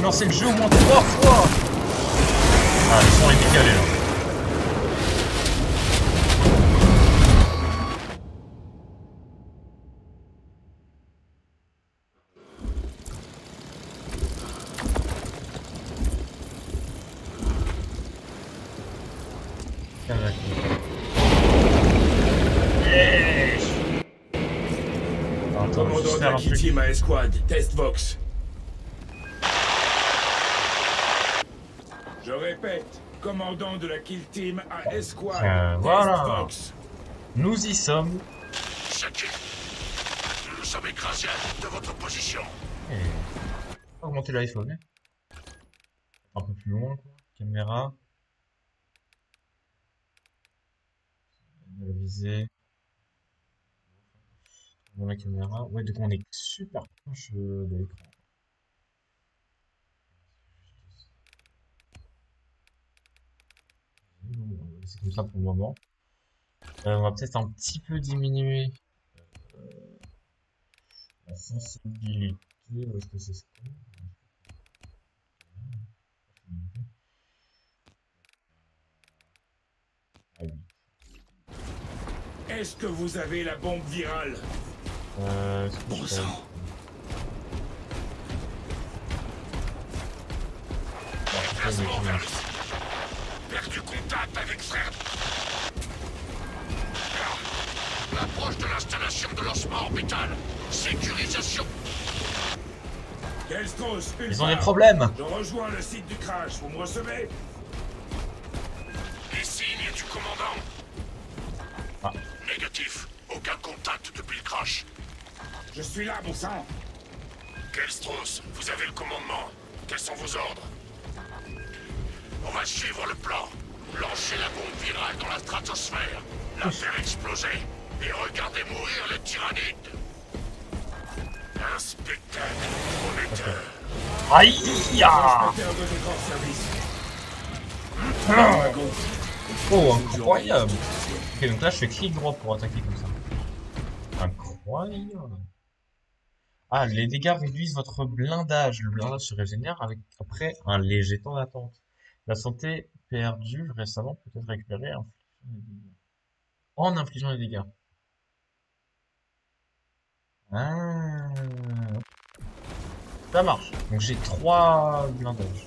lancé le jeu au moins 3 fois. Ah, le son est décalé là. Commandant de la Kill Team à Esquad, test Vox. Je répète, commandant de la Kill Team à Esquad, test voilà. Vox. Nous y sommes. Shaki, nous sommes écrasés de votre position. Et... augmenter l'iPhone. Un peu plus loin, quoi. Caméra. La visée. Dans la caméra. Ouais, donc on est super proche de l'écran. C'est comme ça pour le moment. On va peut-être un petit peu diminuer la sensibilité. Où est-ce que c'est ça? Ah oui. Est-ce que vous avez la bombe virale? Bon sang. Déplacement vers le site. Perdu contact avec frère. L'approche de l'installation de lancement orbital. Sécurisation. Kelstros, Ils ont des problèmes. Je rejoins le site du crash, vous me recevez? Les signes du commandant. Ah. Négatif. Aucun contact depuis le crash. Je suis là, bon sang. Kelstros, vous avez le commandement. Quels sont vos ordres? On va suivre le plan. Lancez la bombe virale dans la stratosphère. La faire exploser. Et regardez mourir les tyrannides. Un spectacle prometteur. Aïe ya. Inspecteur de défense service. Oh, incroyable. Ok, donc là je fais clic droit pour attaquer comme ça. Incroyable. Ah, les dégâts réduisent votre blindage. Le blindage se régénère après un léger temps d'attente. La santé perdue récemment peut être récupérée en infligeant les dégâts. Ah. Ça marche. Donc j'ai 3 blindages.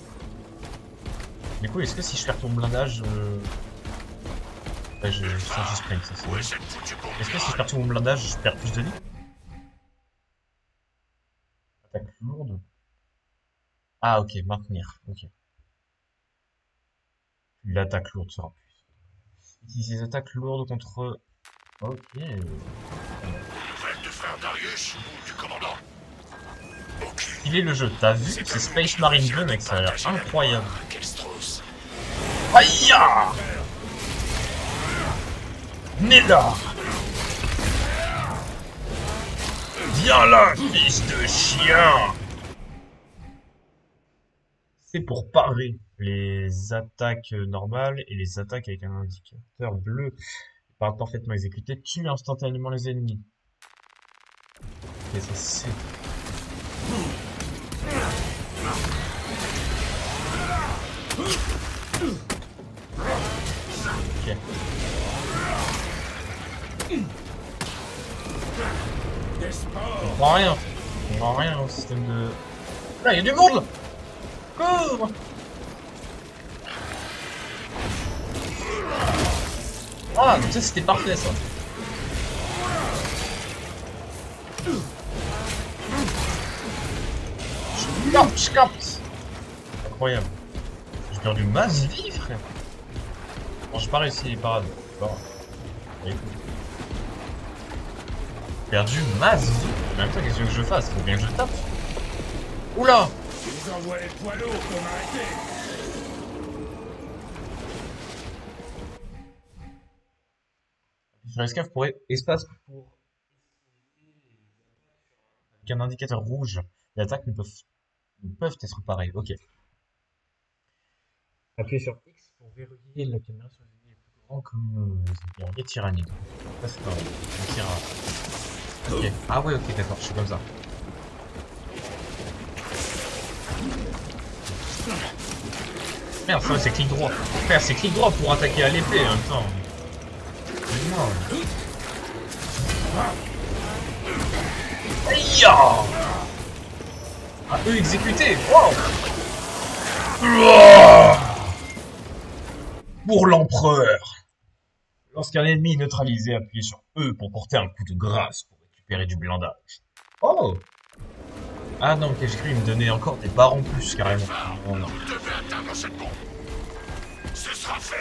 Du coup, est-ce que si je perds ton blindage... Ouais, ça je sprint, ça c'est... Est-ce que si je perds tout mon blindage, je perds plus de vie? Attaque lourde. Ah ok, maintenir. Ok. L'attaque lourde sera plus. Utiliser les attaques lourdes contre... Ok. Nouvelle de frère Darius ou du commandant? Il est le jeu, t'as vu? C'est Space Marine 2, mec, ça a l'air incroyable. Aïe ya! Neda! Viens là, fils de chien! C'est pour parer les attaques normales et les attaques avec un indicateur bleu. Par parfaitement exécuté, tue instantanément les ennemis. Ok, ça c'est... Ok. On comprend rien. On comprend rien au système de... Là, il y a du monde là! Cours! Ah, donc ça c'était parfait ça. Je capte. Incroyable. J'ai perdu masse vie, frère. Bon, j'ai pas réussi les parades. Bon. Allez. Perdu masse vie. En même temps, qu'est-ce que je fasse? Faut bien que je tape. Oula! Ils envoient les poids lourds pour m'arrêter. Sur escave pour espace pour avec un indicateur rouge. Les attaques ne peuvent être pareilles. Ok. Appuyez sur X pour verrouiller la caméra sur les ennemis les plus grands comme les tyrannides. Ça c'est pareil. On tirera. Ok. Ah ouais, ok, d'accord, je suis comme ça. Merde, ça c'est clic droit. Frère, c'est clic droit pour attaquer à l'épée en même temps. Aïe! Ah, eux exécutés! Wow! Pour l'empereur! Lorsqu'un ennemi est neutralisé, appuyez sur E pour porter un coup de grâce pour récupérer du blindage. Oh! Ah non, ok, j'ai cru qu'il me donnait encore des barres en plus, carrément. Oh, non. Vous devez atteindre cette bombe. Ce sera fait,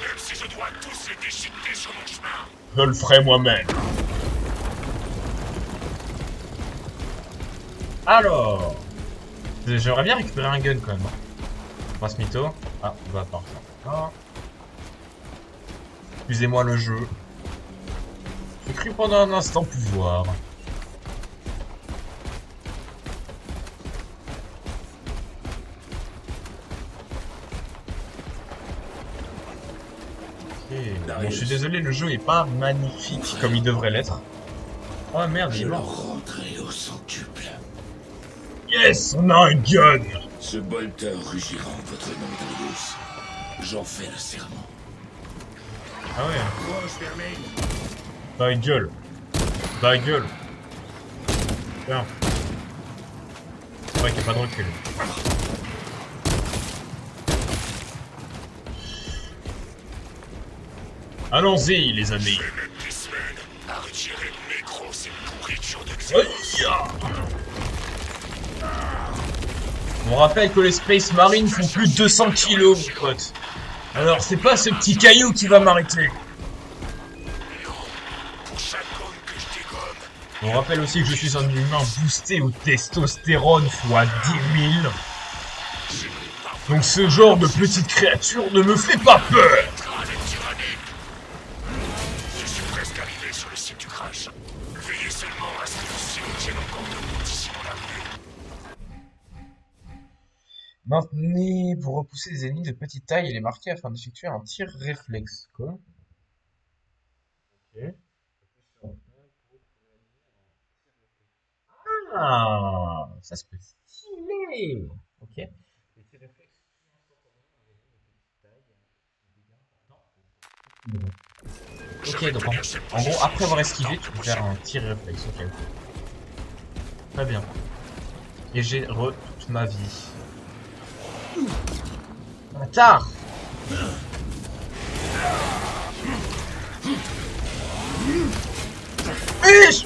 même si je dois tous les déchiqueter sur mon chemin. Je le ferai moi-même. Alors, j'aimerais bien récupérer un gun quand même. Passe mytho. Ah, on va partir. Ah. Excusez-moi le jeu. J'ai cru pendant un instant pouvoir. Bon, je suis désolé, le jeu est pas magnifique comme il devrait l'être. Oh merde, il est mort. Rentrer au centuple. Yes, on a un gun. Ce bolter rugira en votre nom, Darius. J'en fais le serment. Ah ouais. Approche, vermine. Ta gueule. Ta gueule. Tiens. C'est vrai qu'il n'y a pas de recul. Allons-y, les amis. Je vais mettre des semaines à retirer de mes grosses pourritures de On rappelle que les Space Marines font plus de 200 kilos, mon pote. Alors, c'est pas ce petit caillou qui va m'arrêter. Pour chaque homme que je dégomme, On rappelle aussi que je suis un humain boosté au testostérone fois 10 000. Donc ce genre de petite créature ne me fait pas peur. je suis presque arrivé sur le site du crash. Veillez seulement à ce que le ciel tienne encore debout d'ici mon arrivée. Maintenez pour repousser les ennemis de petite taille et les marquer afin d'effectuer un tir réflexe. Quoi? Ok. Ah, ça se peut stylé. Ok. Les tirs réflexes. Ok, donc en gros, après avoir esquivé, tu peux faire un tir réflexe. Ok. Très bien. Et j'ai toute ma vie. Bâtard! Fiche!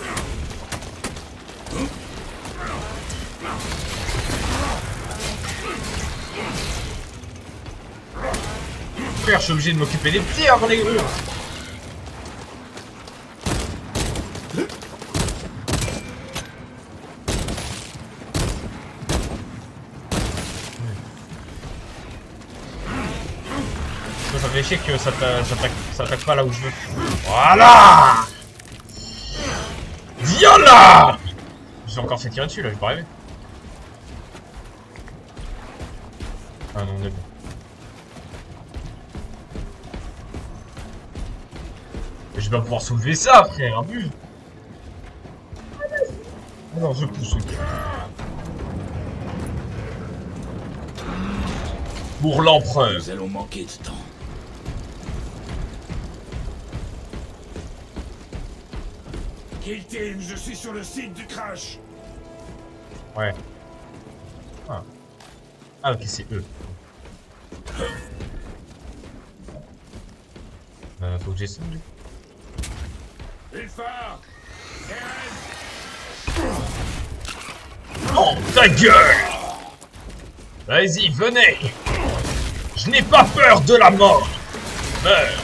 Frère, je suis obligé de m'occuper des petits avant les gros! Ça fait chier que ça attaque pas là où je veux. Voilà! Viens là! J'ai encore fait tirer dessus là, j'ai pas rêvé. Ah non, on est bon. Mais je vais pas pouvoir soulever ça, frère, abuse! Ah non, je pousse, ok. Pour l'empereur. Nous allons manquer de temps. Kill Team, je suis sur le site du crash. Ouais. Ah. Ah ok, c'est eux. Faut que j'essaie du coup. Une phare. Oh, ta gueule! Vas-y, venez! Je n'ai pas peur de la mort! Meurs!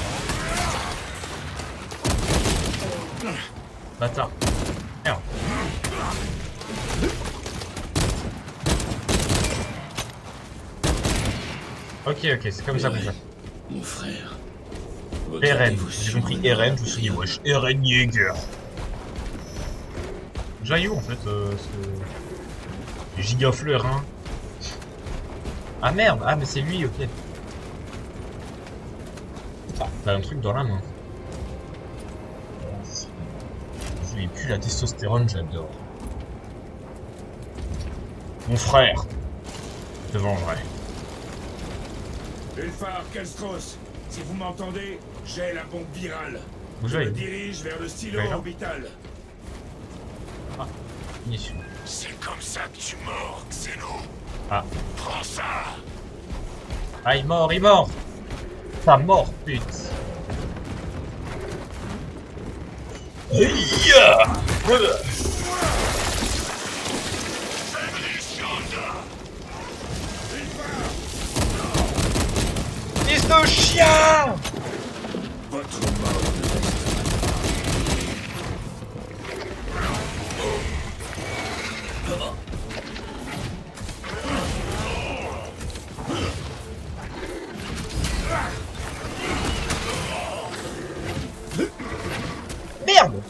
Bâtard. Merde. Ok, c'est comme ça qu'on fait. Mon frère. Eren. J'ai compris Eren, je me suis dit wesh, Eren Yeager. Jaillou en fait, c'est... Gigafleur, hein. Ah merde, ah mais c'est lui, ok. Ah, t'as un truc dans la main. Il pue la testostérone, j'adore. Mon frère, je te vengerai. Ulfar, Kelstros, si vous m'entendez, j'ai la bombe virale. Vous Je me jouez. dirige vers le silo D'accord. orbital. Ah, munitions. C'est comme ça que tu mords, Xeno. Ah. Prends ça. Ah, il mord, il mord. Pas mort, pute. Fils de chien! Votre mort ne reste Merde!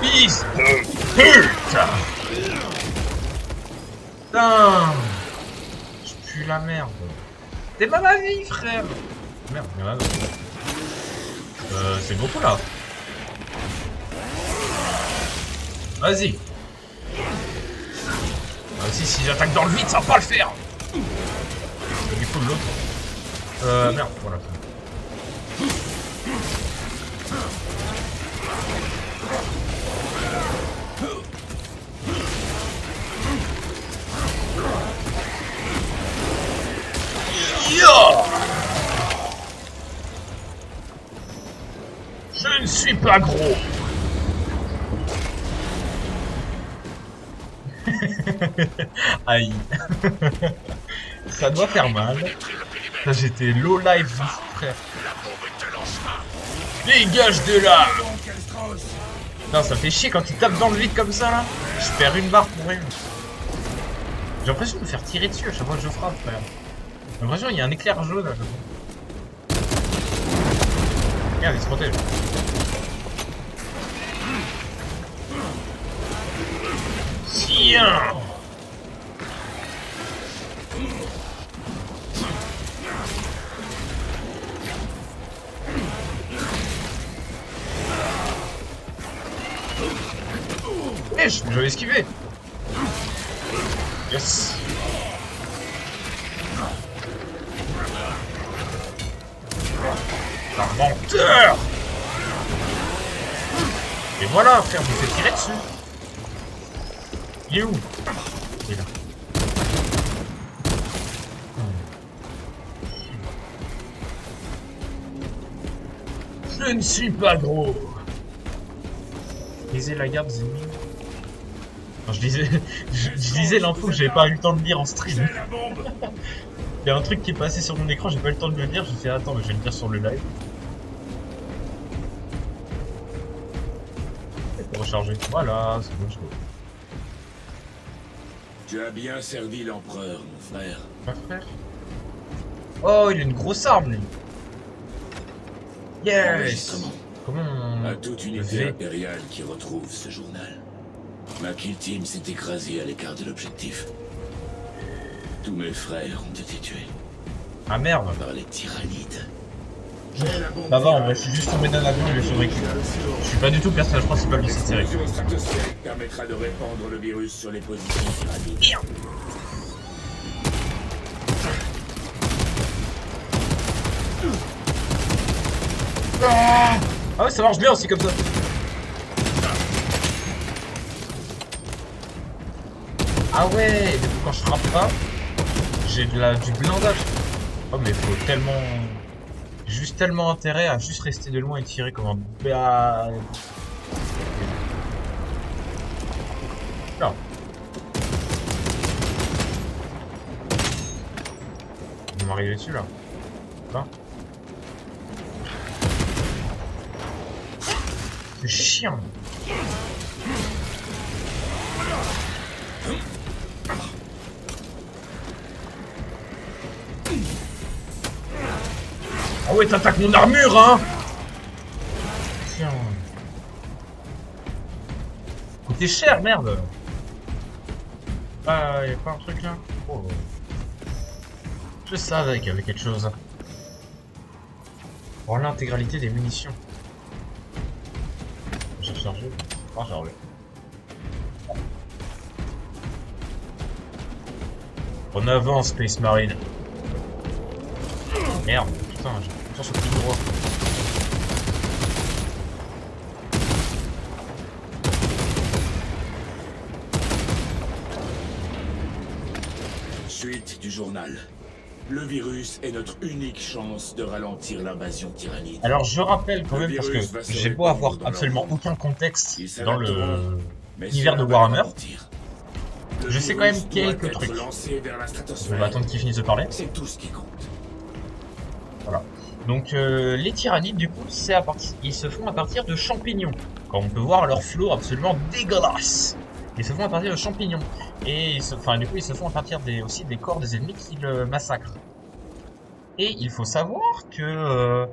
Fils de pute! Putain! Je pue la merde. T'es pas ma vie, frère! Merde, il y en a d'autres. C'est beaucoup là. Vas-y. Si j'attaque dans le vide, ça va pas le faire. Du coup, l'autre. Merde, voilà. Je ne suis pas gros. Aïe. Ça doit faire mal. Ça, j'étais low life, frère. La bombe te lancera. Dégage de là. bon, Kelstros. Putain, ça fait chier quand tu tapes dans le vide comme ça là. Je perds une barre pour rien. J'ai l'impression de me faire tirer dessus à chaque fois que je frappe, frère. J'ai l'impression qu'il y a un éclair jaune là. Regarde, il se protège. Tiens! Wesh, j'avais esquivé. Yes. Un menteur. Et voilà, frère, vous faites tirer dessus. Il est où? Il est là. Je ne suis pas gros. Lisez la garde des ennemis. Non, je disais l'info que j'avais pas eu le temps de lire en stream. J'ai la bombe. Il y a un truc qui est passé sur mon écran, j'ai pas eu le temps de le lire, j'ai fait attends, mais je vais le lire sur le live. Pour recharger. Voilà, c'est bon, je vois. Tu as bien servi l'empereur, mon frère. Pas frère. Oh, il a une grosse arme lui. Yes. Enregistrement. Comment on... À toute le unité fait impériale qui retrouve ce journal. Ma kill team s'est écrasée à l'écart de l'objectif. Tous mes frères ont été tués Ah merde. par les tyrannides. J'ai la bombe Ça va, en virale. vrai, je suis juste tombé d'un avion et je l'ai survécu. Je suis pas du tout le personnage principal de cette série. L'explosion stratosphérique permettra de répandre le virus sur les positions tyranides. Ah ouais, ça marche bien aussi comme ça. Ah ouais, du coup, quand je frappe pas, j'ai du blindage. Oh mais faut tellement... Juste tellement intérêt à juste rester de loin et tirer comme un... Là. On va m'arriver dessus là. Là. C'est chiant. Ah ouais, t'attaques mon armure, hein. Tiens. Coûtait cher, merde. Ah, y'a pas un truc là? Oh. Je savais qu'il y avait quelque chose. Pour l'intégralité des munitions. J'ai rechargé. Ah, j'ai enlevé. En avant, Space Marine. Merde, putain, j'ai tout sur le petit droit. Suite du journal. Le virus est notre unique chance de ralentir l'invasion tyrannique. Alors je rappelle quand même, parce que j'ai beau avoir absolument aucun contexte dans l'univers de Warhammer, je sais quand même quelques trucs. On va attendre qu'ils finissent de parler. C'est tout ce qui compte. Voilà. Donc les tyrannides du coup, ils se font à partir de champignons. Quand on peut voir leur flore absolument dégueulasse. Ils se font à partir de champignons. Et du coup, ils se font à partir aussi des corps des ennemis qui le massacrent. Et il faut savoir que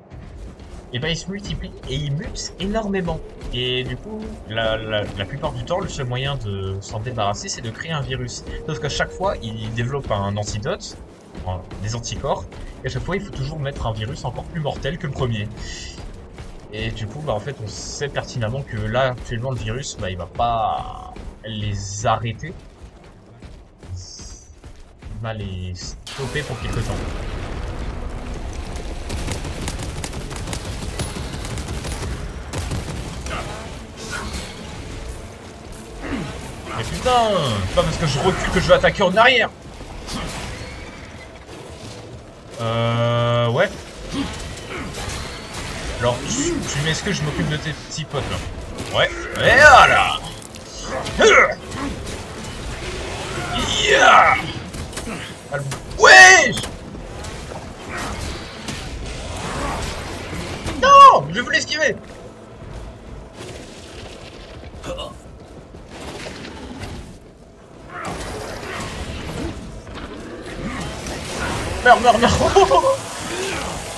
ils se multiplient et ils mutent énormément. Et du coup, la plupart du temps, le seul moyen de s'en débarrasser, c'est de créer un virus. Sauf qu'à chaque fois, ils développent un antidote, des anticorps, et à chaque fois, il faut toujours mettre un virus encore plus mortel que le premier. Et du coup, en fait, on sait pertinemment que là, actuellement, le virus, il va pas les arrêter. Il va les stopper pour quelque temps. Mais putain, c'est pas parce que je recule que je vais attaquer en arrière. Ouais. Alors, tu m'excuses, je m'occupe de tes petits potes là. Ouais. Et voilà. Yeah. Ouais. Non, je voulais esquiver. Meurs.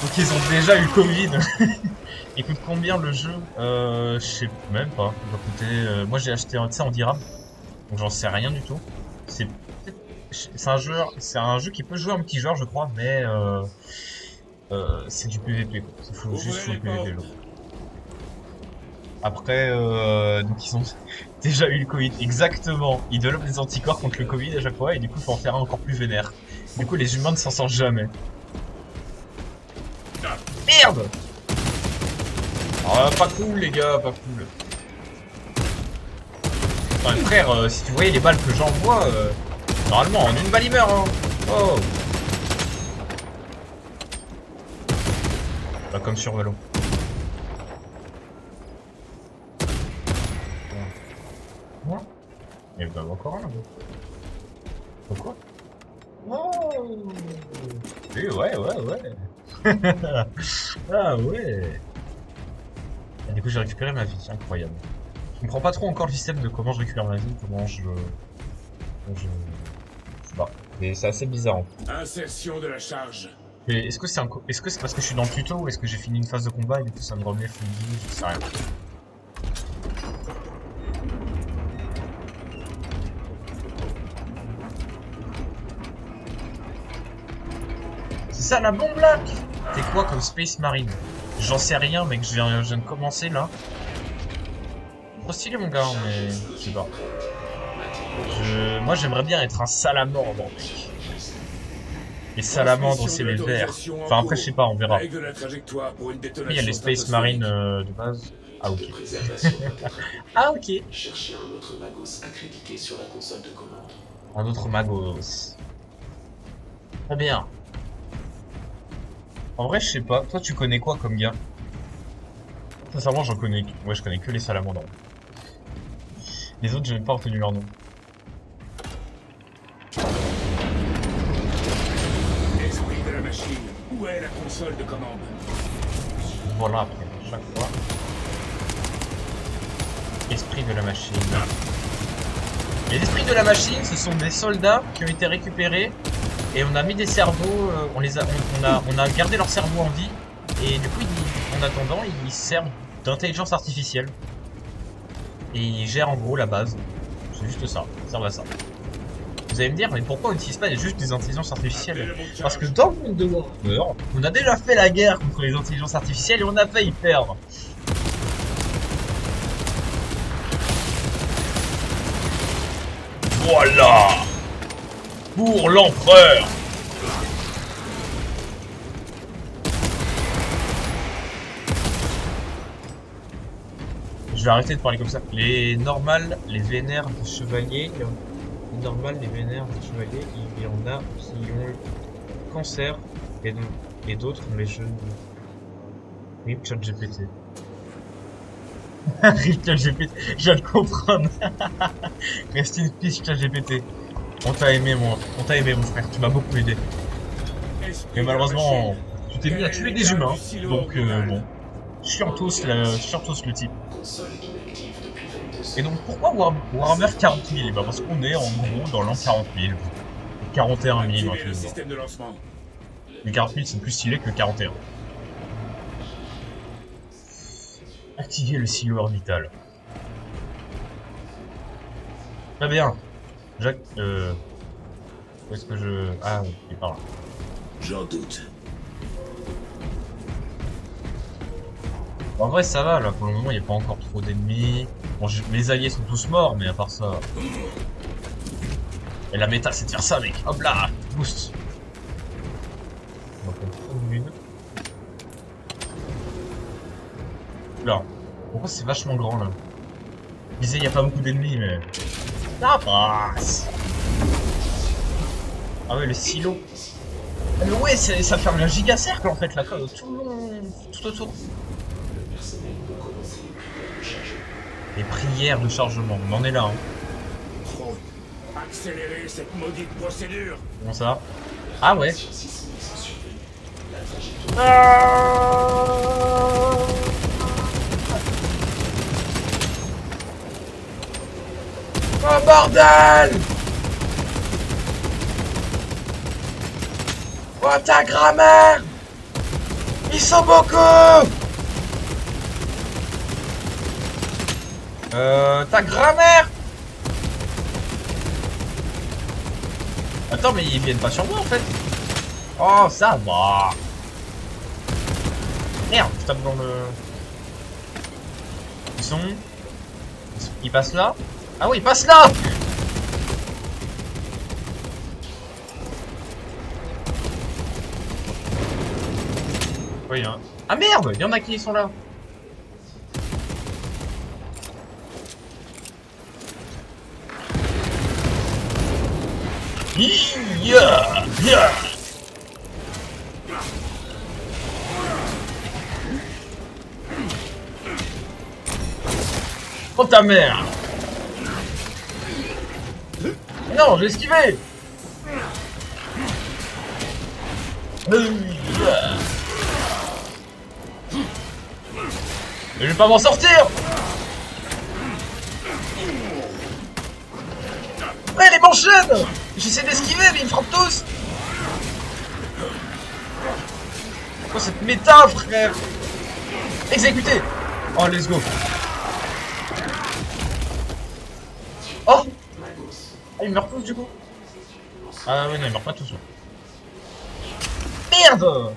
Donc ils ont déjà eu le Covid. Il coûte combien le jeu? Je sais même pas. Il va coûter. Moi j'ai acheté ça en dirham, donc j'en sais rien du tout. C'est un jeu qui peut jouer en multijoueur, je crois, mais c'est du PVP. C'est juste full PVP. Là. Après, donc ils ont déjà eu le Covid, exactement. Ils développent des anticorps contre le Covid à chaque fois, et du coup, il faut en faire un encore plus vénère. Du coup, les humains ne s'en sortent jamais. Merde! Ah, pas cool, les gars, pas cool. Enfin, frère, si tu voyais les balles que j'envoie, normalement, en une balle, il meurt, hein. Oh! Pas comme sur Valo. Moi? Il y a encore un là. Pourquoi? Oh! Oui, ouais. Ah ouais! Et du coup, j'ai récupéré ma vie, incroyable. Je comprends pas trop encore le système de comment je récupère ma vie, comment je sais pas. Mais c'est assez bizarre. Insertion de la charge. Est-ce que c'est parce que je suis dans le tuto ou est-ce que j'ai fini une phase de combat et du coup ça me remet full vie, je sais rien. C'est ça la bombe là? T'es quoi comme Space Marine? J'en sais rien mec, je viens de commencer là. Trop stylé mon gars, mais je sais pas. Moi j'aimerais bien être un salamandre mec. Les salamandres c'est les verts. Enfin après je sais pas, on verra. Il y a les Space Marines de base. Ah ok. Ah ok. Cherchez un autre Magos accrédité sur la console de commande. Un autre Magos. Très bien. En vrai je sais pas, toi tu connais quoi comme gars? Sincèrement j'en connais. Ouais je connais que les salamandres. Les autres j'ai même pas retenu leur nom. Esprit de la machine, où est la console de commande? Voilà après chaque fois. Esprit de la machine. Les esprits de la machine, ce sont des soldats qui ont été récupérés et on a mis des cerveaux, on a gardé leur cerveau en vie et du coup en attendant ils servent d'intelligence artificielle et ils gèrent en gros la base. C'est juste ça, ils servent à ça. Vous allez me dire mais pourquoi on n'utilise pas juste des intelligences artificielles? Parce que dans le monde de Warhammer, on a déjà fait la guerre contre les intelligences artificielles et on a failli perdre. Voilà. Pour l'empereur. Je vais arrêter de parler comme ça. Les normales, les vénères des chevaliers, les normales, les vénères des chevaliers, il y en a qui ont le cancer et d'autres, mais je... Oui, ChatGPT. ChatGPT, je viens de comprendre. Reste une piste ChatGPT. On t'a aimé, mon frère, tu m'as beaucoup aidé. Mais malheureusement, tu t'es mis à tuer des humains, donc bon. Chiantos le type. Et donc pourquoi Warhammer 40 000? Bah parce qu'on est en gros dans l'an 40 000. 41 000, un peu. Les 40 000 c'est plus stylé que 41. Activer le silo orbital. Très bien. Jacques, où est-ce que je... Ah, il est par là. J'en doute. En vrai, ça va, là, pour le moment, il n'y a pas encore trop d'ennemis. Bon, mes alliés sont tous morts, mais à part ça... Et la méta, c'est de faire ça, mec. Hop là, boost. On va prendre une. Là. Pourquoi c'est vachement grand, là? Je disais, il n'y a pas beaucoup d'ennemis, mais... Ça passe. Ah ouais, le silo. Mais ouais, ça ferme un giga cercle, en fait, là, tout autour. Les prières de chargement, on en est là, hein. Trop. Accélérez cette maudite procédure. Comment ça? Ah ouais. Oh bordel! Oh ta grammaire! Ils sont beaucoup! Ta grammaire! Attends, mais ils viennent pas sur moi en fait. Oh, ça va. Merde, je tape dans le... Ils passent là? Ah oui, ils passent là! Oui, hein. Ah merde! Il y en a qui sont là. Yeah! Yeah! Oh ta mère! Non, j'ai esquivé! Je vais pas m'en sortir! Ouais, les m'enchaînent! J'essaie d'esquiver, mais ils me frappent tous! Oh, cette méta, frère! Exécuté! Oh, let's go! Oh! Ah, ils meurent tous du coup? Ah ouais, non, ils meurent pas tous. Merde!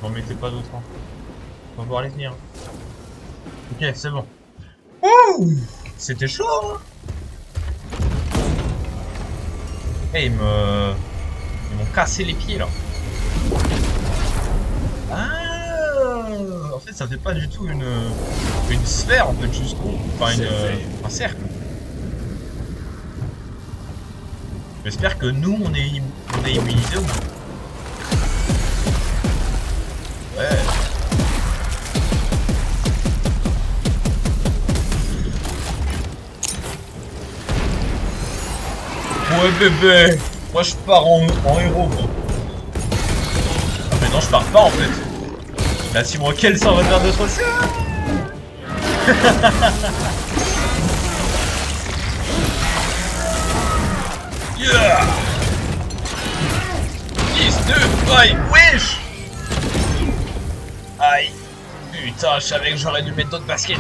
M'en mettez pas d'autres. Hein. On va pouvoir les tenir. Ok, c'est bon. Ouh! C'était chaud! Hein. Hey, ils m'ont cassé les pieds là. Ah! En fait, ça fait pas du tout une sphère en fait, juste. Enfin, un cercle. J'espère que nous, on est immunisés ou non. Ouais. Ouais bébé, moi je pars en héros quoi. Ah mais non je pars pas en fait. Là si moi quel sang va faire de social. Yeah. 10, 2, aïe, wesh. Aïe. Putain, je savais que j'aurais dû mettre d'autres baskets.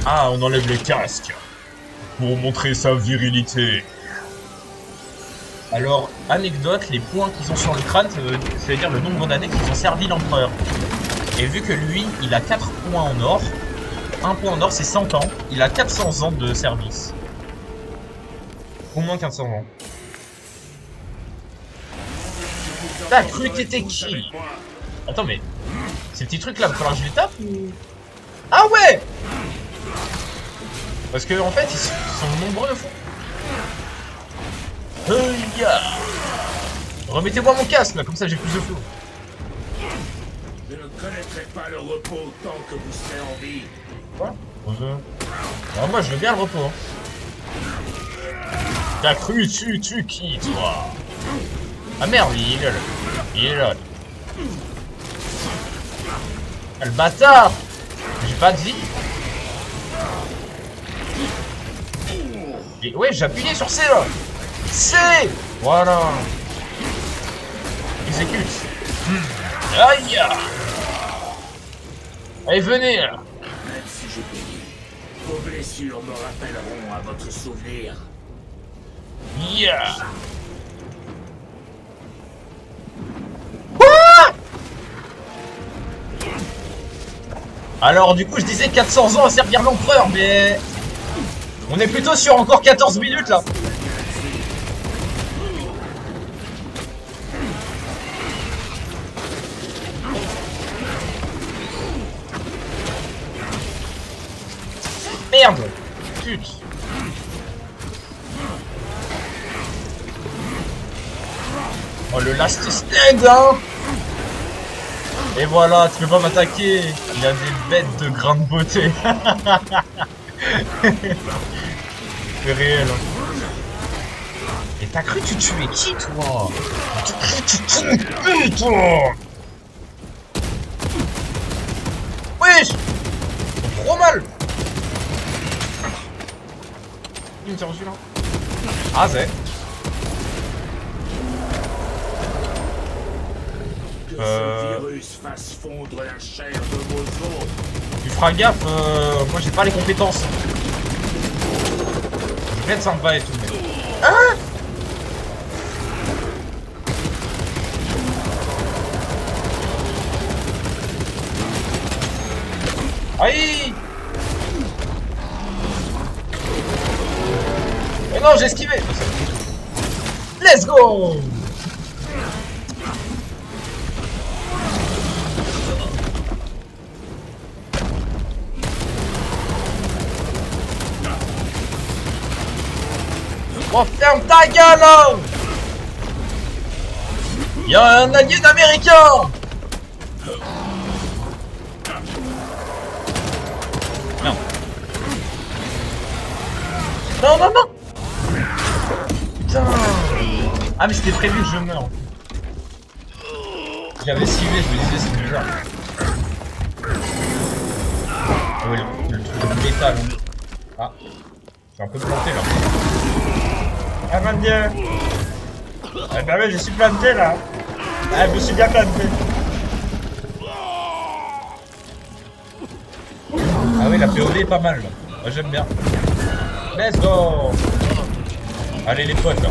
Ah, on enlève les casques. Pour montrer sa virilité. Alors, anecdote, les points qu'ils ont sur le crâne, ça veut dire le nombre d'années qu'ils ont servi l'empereur. Et vu que lui, il a 4 points en or, un point en or c'est 100 ans, il a 400 ans de service. Au moins 400 ans. T'as cru que t'étais qui? Attends mais, ces petits trucs là, il va falloir que je les tape ou... Ah ouais! Parce que en fait, ils sont nombreux de fou. Remettez-moi mon casque là, comme ça j'ai plus de flow. Je ne connaîtrai pas le repos tant que vous serez en vie. Quoi? Alors moi je veux bien le repos. Hein. T'as cru tu qui toi? Ah merde, il est là. Il est là. Ah, le bâtard! J'ai pas de vie. Et ouais, j'ai appuyé sur C là. C! Voilà. Exécute. Aïe! Allez, venez là. Même si je péris, vos blessures me rappelleront à votre souvenir. Yeah! Quoi? Alors du coup je disais 400 ans à servir l'empereur, mais... On est plutôt sur encore 14 minutes là. Merde! Putain! Oh le last stand hein! Et voilà, tu peux pas m'attaquer! Il y a des bêtes de grande beauté! C'est réel hein. Et t'as cru que tu tuais qui toi? T'as cru que tu tuais qui toi? Wesh! Trop mal! Il me tire dessus là. Ah c'est. Que ce virus fasse fondre la chair de vos os. Tu feras gaffe, moi j'ai pas les compétences. Je vais être sympa et tout, mais... Hein? Aïe! Mais non, j'ai esquivé! Let's go! Oh, ferme ta gueule là! Y'a un alien américain! Non. Non, non, non! Putain! Ah, mais c'était prévu que je meure. J'avais esquivé, je me disais c'est bizarre. Ah ouais, le truc de métal. Ah, j'ai un peu planté là. Ah mon dieu! Ah bah ouais, je suis planté là! Ah, je me suis bien planté! Ah oui, la POD est pas mal là. Moi j'aime bien. Let's go! Allez les potes là.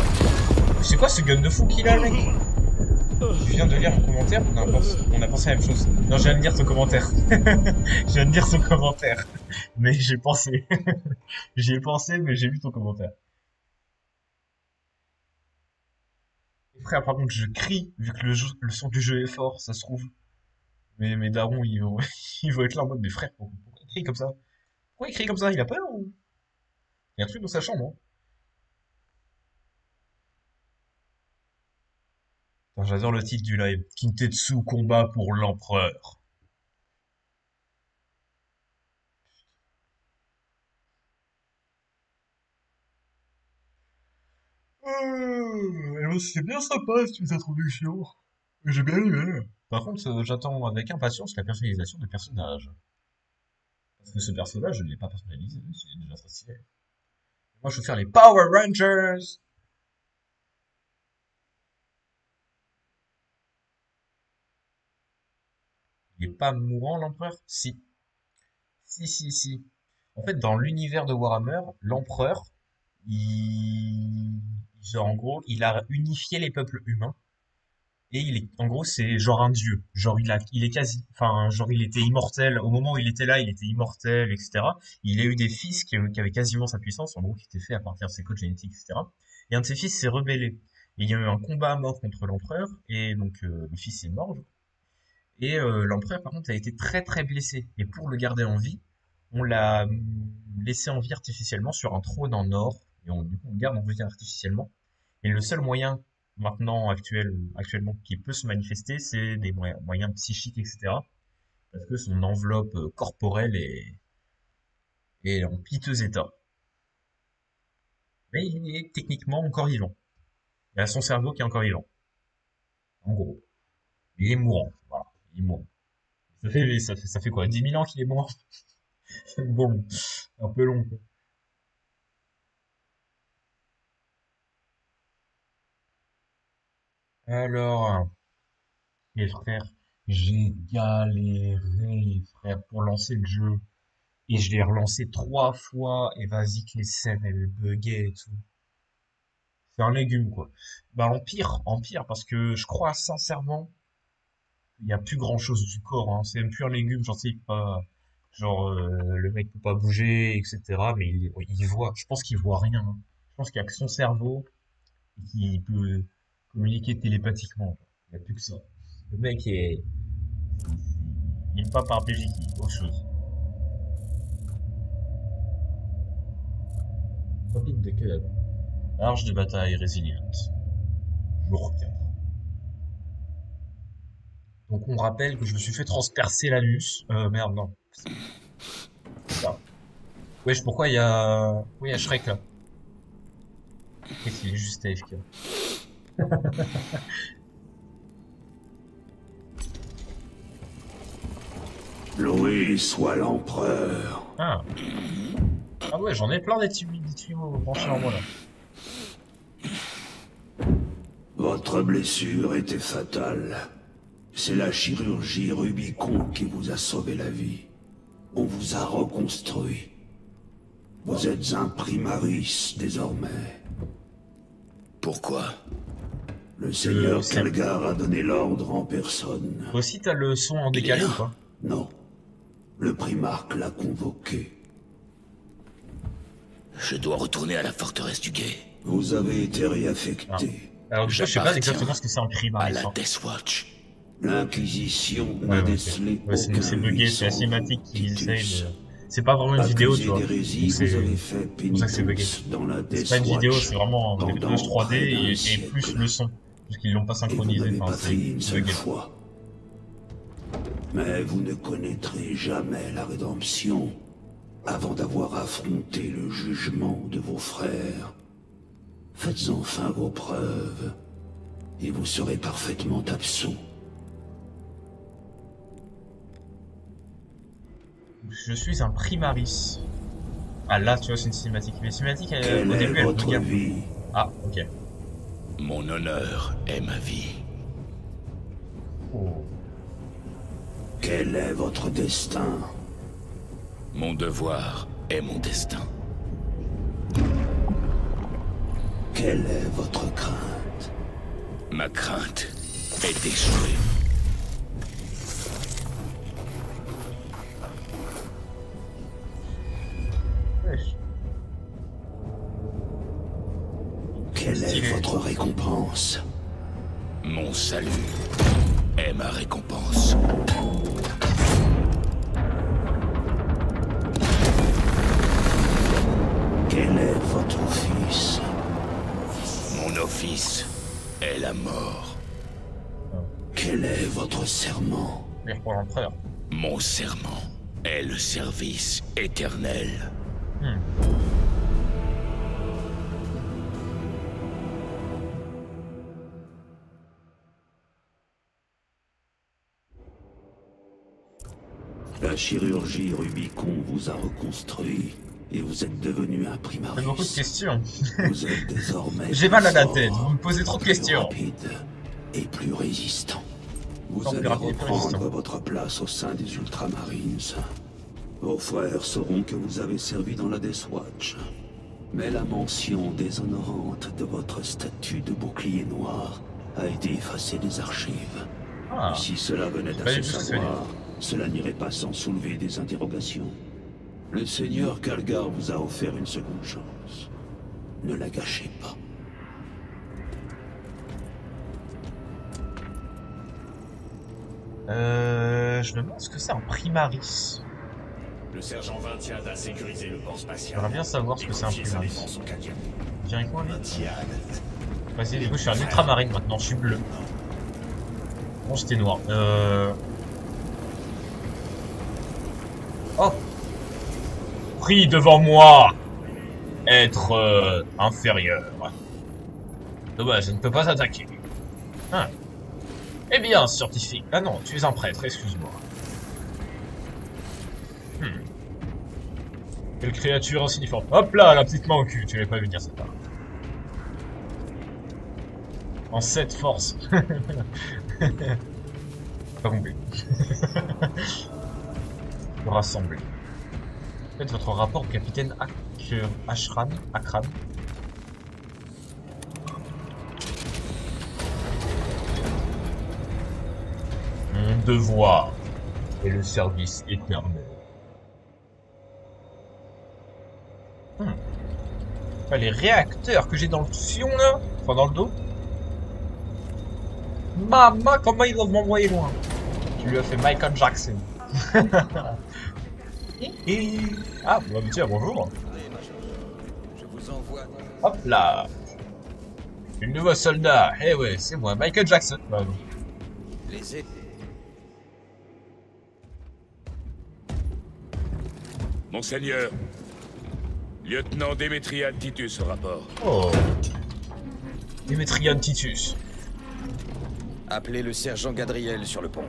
C'est quoi ce gun de fou qu'il a mec? Tu viens de lire un commentaire? On a pensé à la même chose. Non, je viens de lire ton commentaire. Je viens de lire ton commentaire. Mais j'ai pensé. J'y ai pensé, mais j'ai vu ton commentaire. Frère, par contre, je crie, vu que le son du jeu est fort, ça se trouve. Mais mes darons, ils vont, ils vont être là en mode, mais frère, pourquoi il crie comme ça? Pourquoi il crie comme ça? Il a peur ou... Il y a un truc dans sa chambre, hein? Putain, j'adore le titre du live. Kintetsu combat pour l'empereur. C'est bien sympa cette introduction. J'ai bien aimé. Par contre, j'attends avec impatience la personnalisation des personnages. Parce que ce personnage, je ne l'ai pas personnalisé, c'est déjà très stylé. Moi, je veux faire les Power Rangers. Il est pas mourant, l'empereur? Si. Si, si, si. En fait, dans l'univers de Warhammer, l'empereur, il... Genre, en gros, il a unifié les peuples humains. Et en gros, c'est genre un dieu. Genre, il est quasi, enfin, genre, il était immortel. Au moment où il était là, il était immortel, etc. Il a eu des fils qui avaient quasiment sa puissance, en gros, qui étaient faits à partir de ses codes génétiques, etc. Et un de ses fils s'est rebellé. Et il y a eu un combat à mort contre l'empereur, et donc, le fils est mort. Et l'empereur, par contre, a été très très blessé. Et pour le garder en vie, on l'a laissé en vie artificiellement sur un trône en or. Et du coup, on le garde en vie artificiellement. Et le seul moyen actuellement, qui peut se manifester, c'est des moyens psychiques, etc. Parce que son enveloppe corporelle est en piteux état. Mais il est techniquement encore vivant. Il a son cerveau qui est encore vivant. En gros. Il est mourant. Voilà. Il est mourant. Ça fait quoi? 10 000 ans qu'il est mort? Bon. Un peu long, quoi. Alors, les frères, j'ai galéré, frère, pour lancer le jeu. Et je l'ai relancé 3 fois, et vas-y que les scènes, elles buggaient et tout. C'est un légume, quoi. Bah, empire, parce que je crois sincèrement, il y a plus grand-chose du corps, hein. C'est même plus un légume, j'en sais pas. Genre, le mec peut pas bouger, etc. Mais il voit, je pense qu'il voit rien, hein. Je pense qu'il y a que son cerveau, et qu'il peut communiquer télépathiquement. Il n'y a plus que ça. Le mec il est pas paraplégique, il est autre chose. Rapide de club. Arche de bataille résiliente. Jour 4. Donc on rappelle que je me suis fait transpercer l'anus. Merde, non. Ça. Wesh, pourquoi il y a... Oui, il y a Shrek là. Qu'est-ce qu'il est juste AFK. Loué soit l'empereur. Ah. Ah ouais, j'en ai plein des tuyaux branchés en moi là. Votre blessure était fatale. C'est la chirurgie Rubicon qui vous a sauvé la vie. On vous a reconstruit. Vous êtes un primaris désormais. Pourquoi? Le seigneur Kalgar a donné l'ordre en personne. Aussi, t'as le son en décalé ou pas? Non. Le primarque l'a convoqué. Je dois retourner à la forteresse du Guet. Vous avez été réaffecté. Alors, je sais pas exactement ce que c'est un primaris. À la Death Watch. L'Inquisition n'a décelé ouais, c'est bugué, c'est la cinématique qui essaye de... C'est pas vraiment une vidéo, tu vois. C'est pour ça que c'est bugué. C'est pas une vidéo, c'est vraiment des vidéos 3D et plus le son. Parce qu'ils l'ont pas synchronisé, enfin, c'est bugué. Mais vous ne connaîtrez jamais la rédemption avant d'avoir affronté le jugement de vos frères. Faites enfin vos preuves, et vous serez parfaitement absous. Je suis un primaris. Ah là, tu vois, c'est une cinématique. Mais cinématique, Quelle au est début, elle votre bug. vie? Ah, ok. Mon honneur est ma vie. Oh. Quel est votre destin? Mon devoir est mon destin. Quelle est votre crainte? Ma crainte est d'échouer. Wesh. Quelle est Stylé. votre récompense? Mon salut est ma récompense. Quel est votre office? Mon office est la mort. Quel est votre serment? Merde pour l'empereur. Mon serment est le service éternel. La chirurgie Rubicon vous a reconstruit et vous êtes devenu un J'ai primaris. beaucoup de questions. Vous êtes désormais J'ai mal à la plus tête, fort, vous me posez trop de plus questions. rapide et plus résistant. Vous Tant plus allez rapide et plus reprendre résistant. votre place au sein des Ultramarines. Vos frères sauront que vous avez servi dans la Death Watch. Mais la mention déshonorante de votre statut de bouclier noir a été effacée des archives. Ah, Si cela venait pas à du se tout ce que savoir, cela n'irait pas sans soulever des interrogations. Le seigneur Kalgar vous a offert une seconde chance. Ne la gâchez pas. je me demande ce que c'est un primaris. Le sergent Vintiad a sécurisé le port spatial. J'aimerais bien savoir ce que c'est un Et confié sa primaris. défense aux Cadiens. Je dirais quoi, lui? Vintiad. Vas-y, du coup, je suis un ultramarine maintenant, je suis bleu. Bon, j'étais noir. Oh! Prie devant moi! Être inférieur. Dommage, je ne peux pas attaquer. Hein. Eh bien, scientifique. Ah non, tu es un prêtre, excuse-moi. Quelle créature insignifiante. Hop là, la petite main au cul, tu l'avais pas vu venir cette part. En 7 force. Pas compris. Rassembler. Faites votre rapport au capitaine Akran. Mon devoir est le service éternel. Ah, les réacteurs que j'ai dans le fion là, enfin dans le dos. Maman, comment ils doivent m'envoyer loin? Tu lui as fait Michael Jackson. Ah, bah tiens, bonjour. Je vous envoie. Hop là. Une nouveau soldat. Eh ouais, c'est moi, Michael Jackson. Bah, oui. Les Monseigneur, lieutenant Démétriade Titus au rapport. Oh. Démétriade Titus. Appelez le sergent Gadriel sur le pont.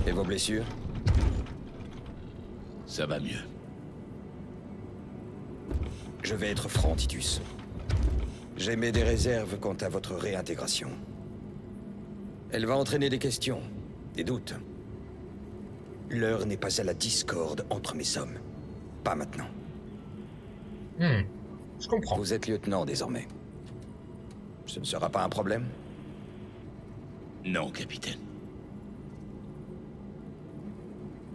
Et vos blessures? Ça va mieux. Je vais être franc, Titus. J'émets des réserves quant à votre réintégration. Elle va entraîner des questions, des doutes. L'heure n'est pas à la discorde entre mes hommes. Pas maintenant. Je comprends. Vous êtes lieutenant désormais. Ce ne sera pas un problème? Non, capitaine.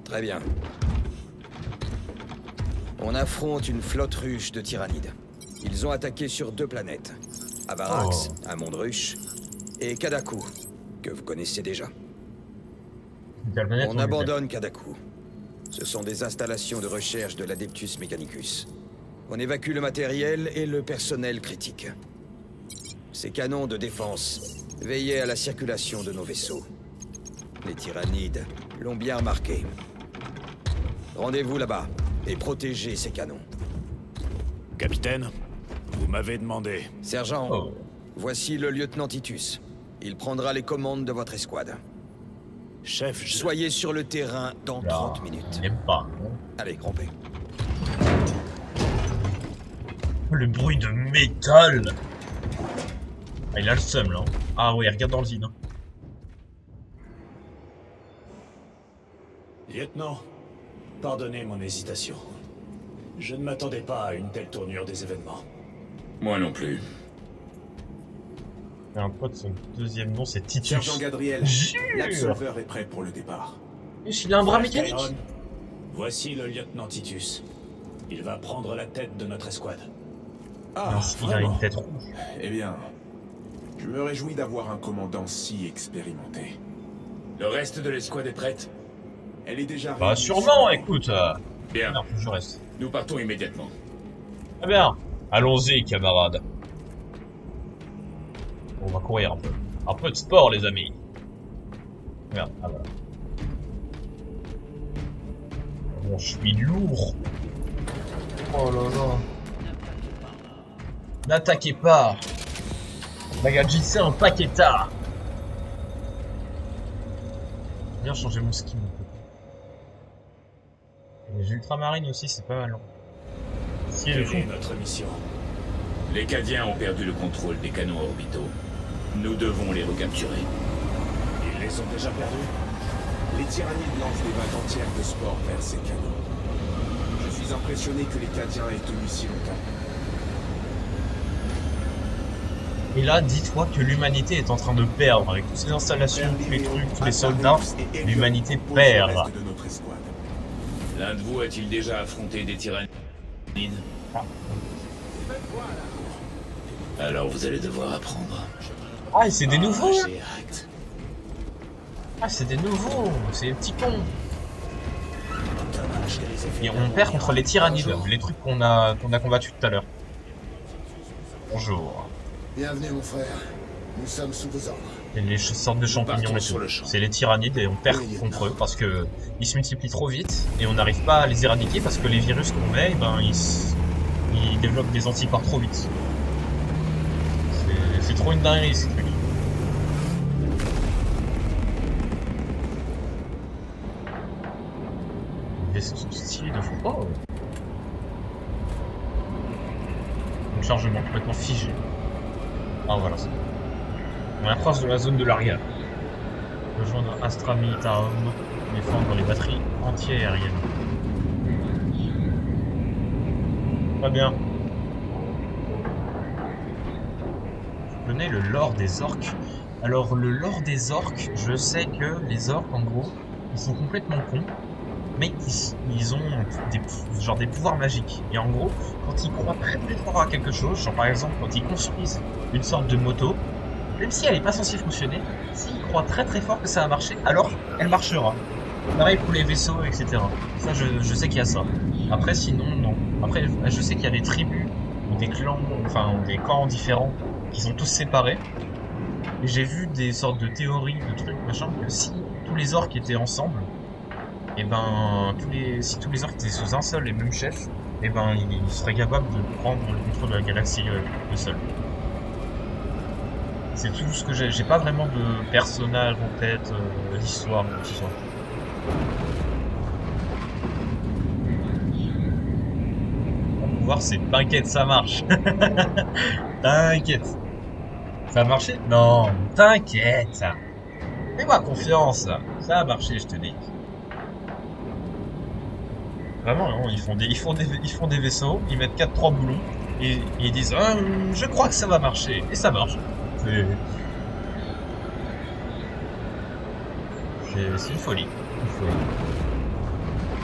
Très bien. On affronte une flotte ruche de tyrannides. Ils ont attaqué sur 2 planètes. Avarax, un monde ruche, et Kadaku, que vous connaissez déjà. On abandonne Kadaku. Ce sont des installations de recherche de l'Adeptus Mechanicus. On évacue le matériel et le personnel critique. Ces canons de défense veillaient à la circulation de nos vaisseaux. Les tyrannides l'ont bien remarqué. Rendez-vous là-bas et protégez ces canons. Capitaine, vous m'avez demandé. Sergent, voici le lieutenant Titus. Il prendra les commandes de votre escouade. Chef, Soyez sur le terrain dans 30 minutes. J'aime pas. Allez, grompez. Le bruit de métal. Ah, il a le seum là. Ah oui, regarde dans le vide. Lieutenant, pardonnez mon hésitation. Je ne m'attendais pas à une telle tournure des événements. Moi non plus. J'ai un pote, son deuxième nom c'est Titus. Sergent Gadriel, Jure. l'absolveur est prêt pour le départ. Il a un bras mécanique. Tyron, voici le lieutenant Titus. Il va prendre la tête de notre escouade. Ah, Il a vraiment? une tête rouge. Eh bien, je me réjouis d'avoir un commandant si expérimenté. Le reste de l'escouade est prête? Elle est déjà... Bah réunie sûrement, sur- écoute. Bien, Non, faut que je reste. nous partons immédiatement. Très bien. Allons-y, camarades. On va courir un peu. Un peu de sport, les amis. Merde, ah voilà. Bon, je suis lourd. Oh là là. N'attaquez pas. Bagaji, c'est un paqueta. Bien changer mon skin. Les ultramarines aussi, c'est pas mal. Si, le Quelle fou. est notre mission? Les Cadiens ont perdu le contrôle des canons orbitaux. Nous devons les recapturer. Ils les ont déjà perdus? Les tyrannides lancent des vagues entières de sport vers ces canons. suis impressionné que les Cadiens aient tenu si longtemps. Et là, dis-toi que l'humanité est en train de perdre. Avec toutes ces installations, tous les trucs, tous les soldats, l'humanité perd. De notre escouade. L'un de vous a-t-il déjà affronté des tyrannides? Alors vous allez devoir apprendre. Ah, et c'est des nouveaux là. J'ai hâte. Ah, c'est des nouveaux. C'est des petits cons. Dommage que les effets Et on perd contre les tyrannides, les trucs qu'on a combattus tout à l'heure. Bonjour. Bienvenue, mon frère. Nous sommes sous vos ordres. Et les sortes de champignons partons et sur tout. le champ. C'est les tyrannides et on perd contre eux parce que ils se multiplient trop vite et on n'arrive pas à les éradiquer parce que les virus qu'on met, eh ben, ils développent des anticorps trop vite. C'est trop une dinguerie ces trucs. Les vaisseaux sont stylés de fou. Oh. Le chargement complètement figé. Ah voilà. On approche de la zone de l'arrière. Rejoindre Astra Militarum, défendre les batteries anti-aériennes. Pas bien. Vous connaissez le lore des orques? Alors le lore des orques, je sais que les orques en gros, ils sont complètement cons, mais ils ont des pouvoirs magiques. Et en gros, quand ils croient très très fort à quelque chose, genre par exemple quand ils construisent une sorte de moto, même si elle n'est pas censée fonctionner, s'ils croient très très fort que ça va marcher, alors elle marchera. Pareil pour les vaisseaux, etc. Ça, je sais qu'il y a ça. Après, sinon, non. Après, je sais qu'il y a des tribus, ou des clans, enfin, ou des camps différents, qui sont tous séparés. Et j'ai vu des sortes de théories, de trucs, machin, que si tous les orques étaient ensemble, et ben, si tous les orques étaient sous un seul et même chef, et ben, ils seraient capables de prendre le contrôle de la galaxie le seul. C'est tout ce que j'ai. J'ai pas vraiment de personnage en tête, d'histoire, quoi que ce soit. On va voir, c'est t'inquiète, ça marche. T'inquiète. Ça a marché? Non, t'inquiète. Fais-moi confiance. Ça a marché, je te dis. Vraiment, non, ils font des vaisseaux, ils mettent 4-3 boulons et ils disent je crois que ça va marcher. Et ça marche. C'est une folie.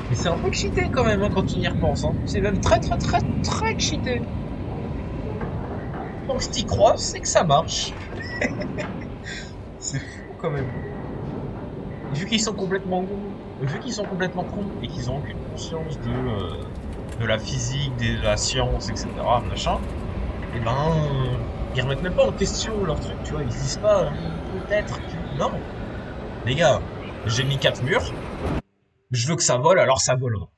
Mais c'est un peu cheaté quand même hein, quand tu y repenses. Hein. C'est même très cheaté. Donc si t'y crois, c'est que ça marche. C'est fou quand même. Vu qu'ils sont complètement cons et qu'ils ont aucune conscience de la physique, de la science, etc. machin, et ben ils remettent même pas en question leur truc, tu vois, ils disent pas peut-être que... Non. Les gars, j'ai mis 4 murs, je veux que ça vole, alors ça volera.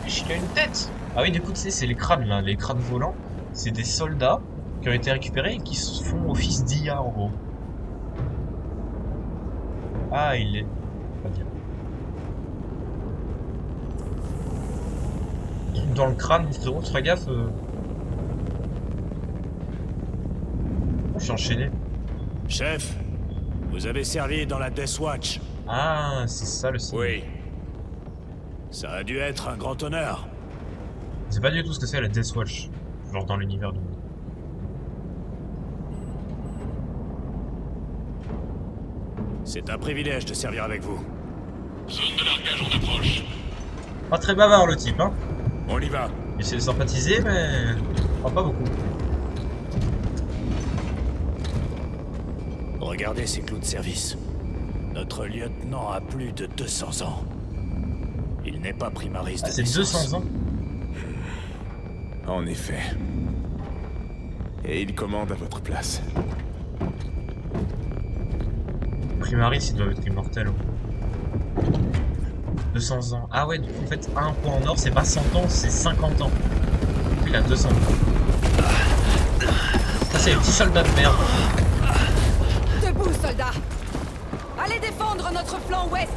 Il a une tête. Ah oui, du coup, tu sais, c'est les crânes, là, les crânes volants. C'est des soldats qui ont été récupérés et qui se font office d'IA, en gros. Ah, il est... Pas bien. Dans le crâne, frérot, fais gaffe. Je suis enchaîné. Chef, vous avez servi dans la Death Watch. Ah, c'est ça le signe. Oui. Ça a dû être un grand honneur. C'est pas du tout ce que c'est la Death Watch. Genre dans l'univers de... C'est un privilège de servir avec vous. Zone de largage en approche. Pas très bavard le type, hein. On y va. J'essaie de sympathiser, mais... pas beaucoup. Regardez ces clous de service. Notre lieutenant a plus de 200 ans. Il n'est pas primariste. Ah, c'est 200 ans. En effet. Et il commande à votre place. Primaris, il doit être immortel. 200 ans. Ah ouais, donc en fait, un point en or, c'est pas 100 ans, c'est 50 ans. Il a 200 ans. Ça, c'est les petits soldats de merde. Debout, soldats! Allez défendre notre flanc ouest!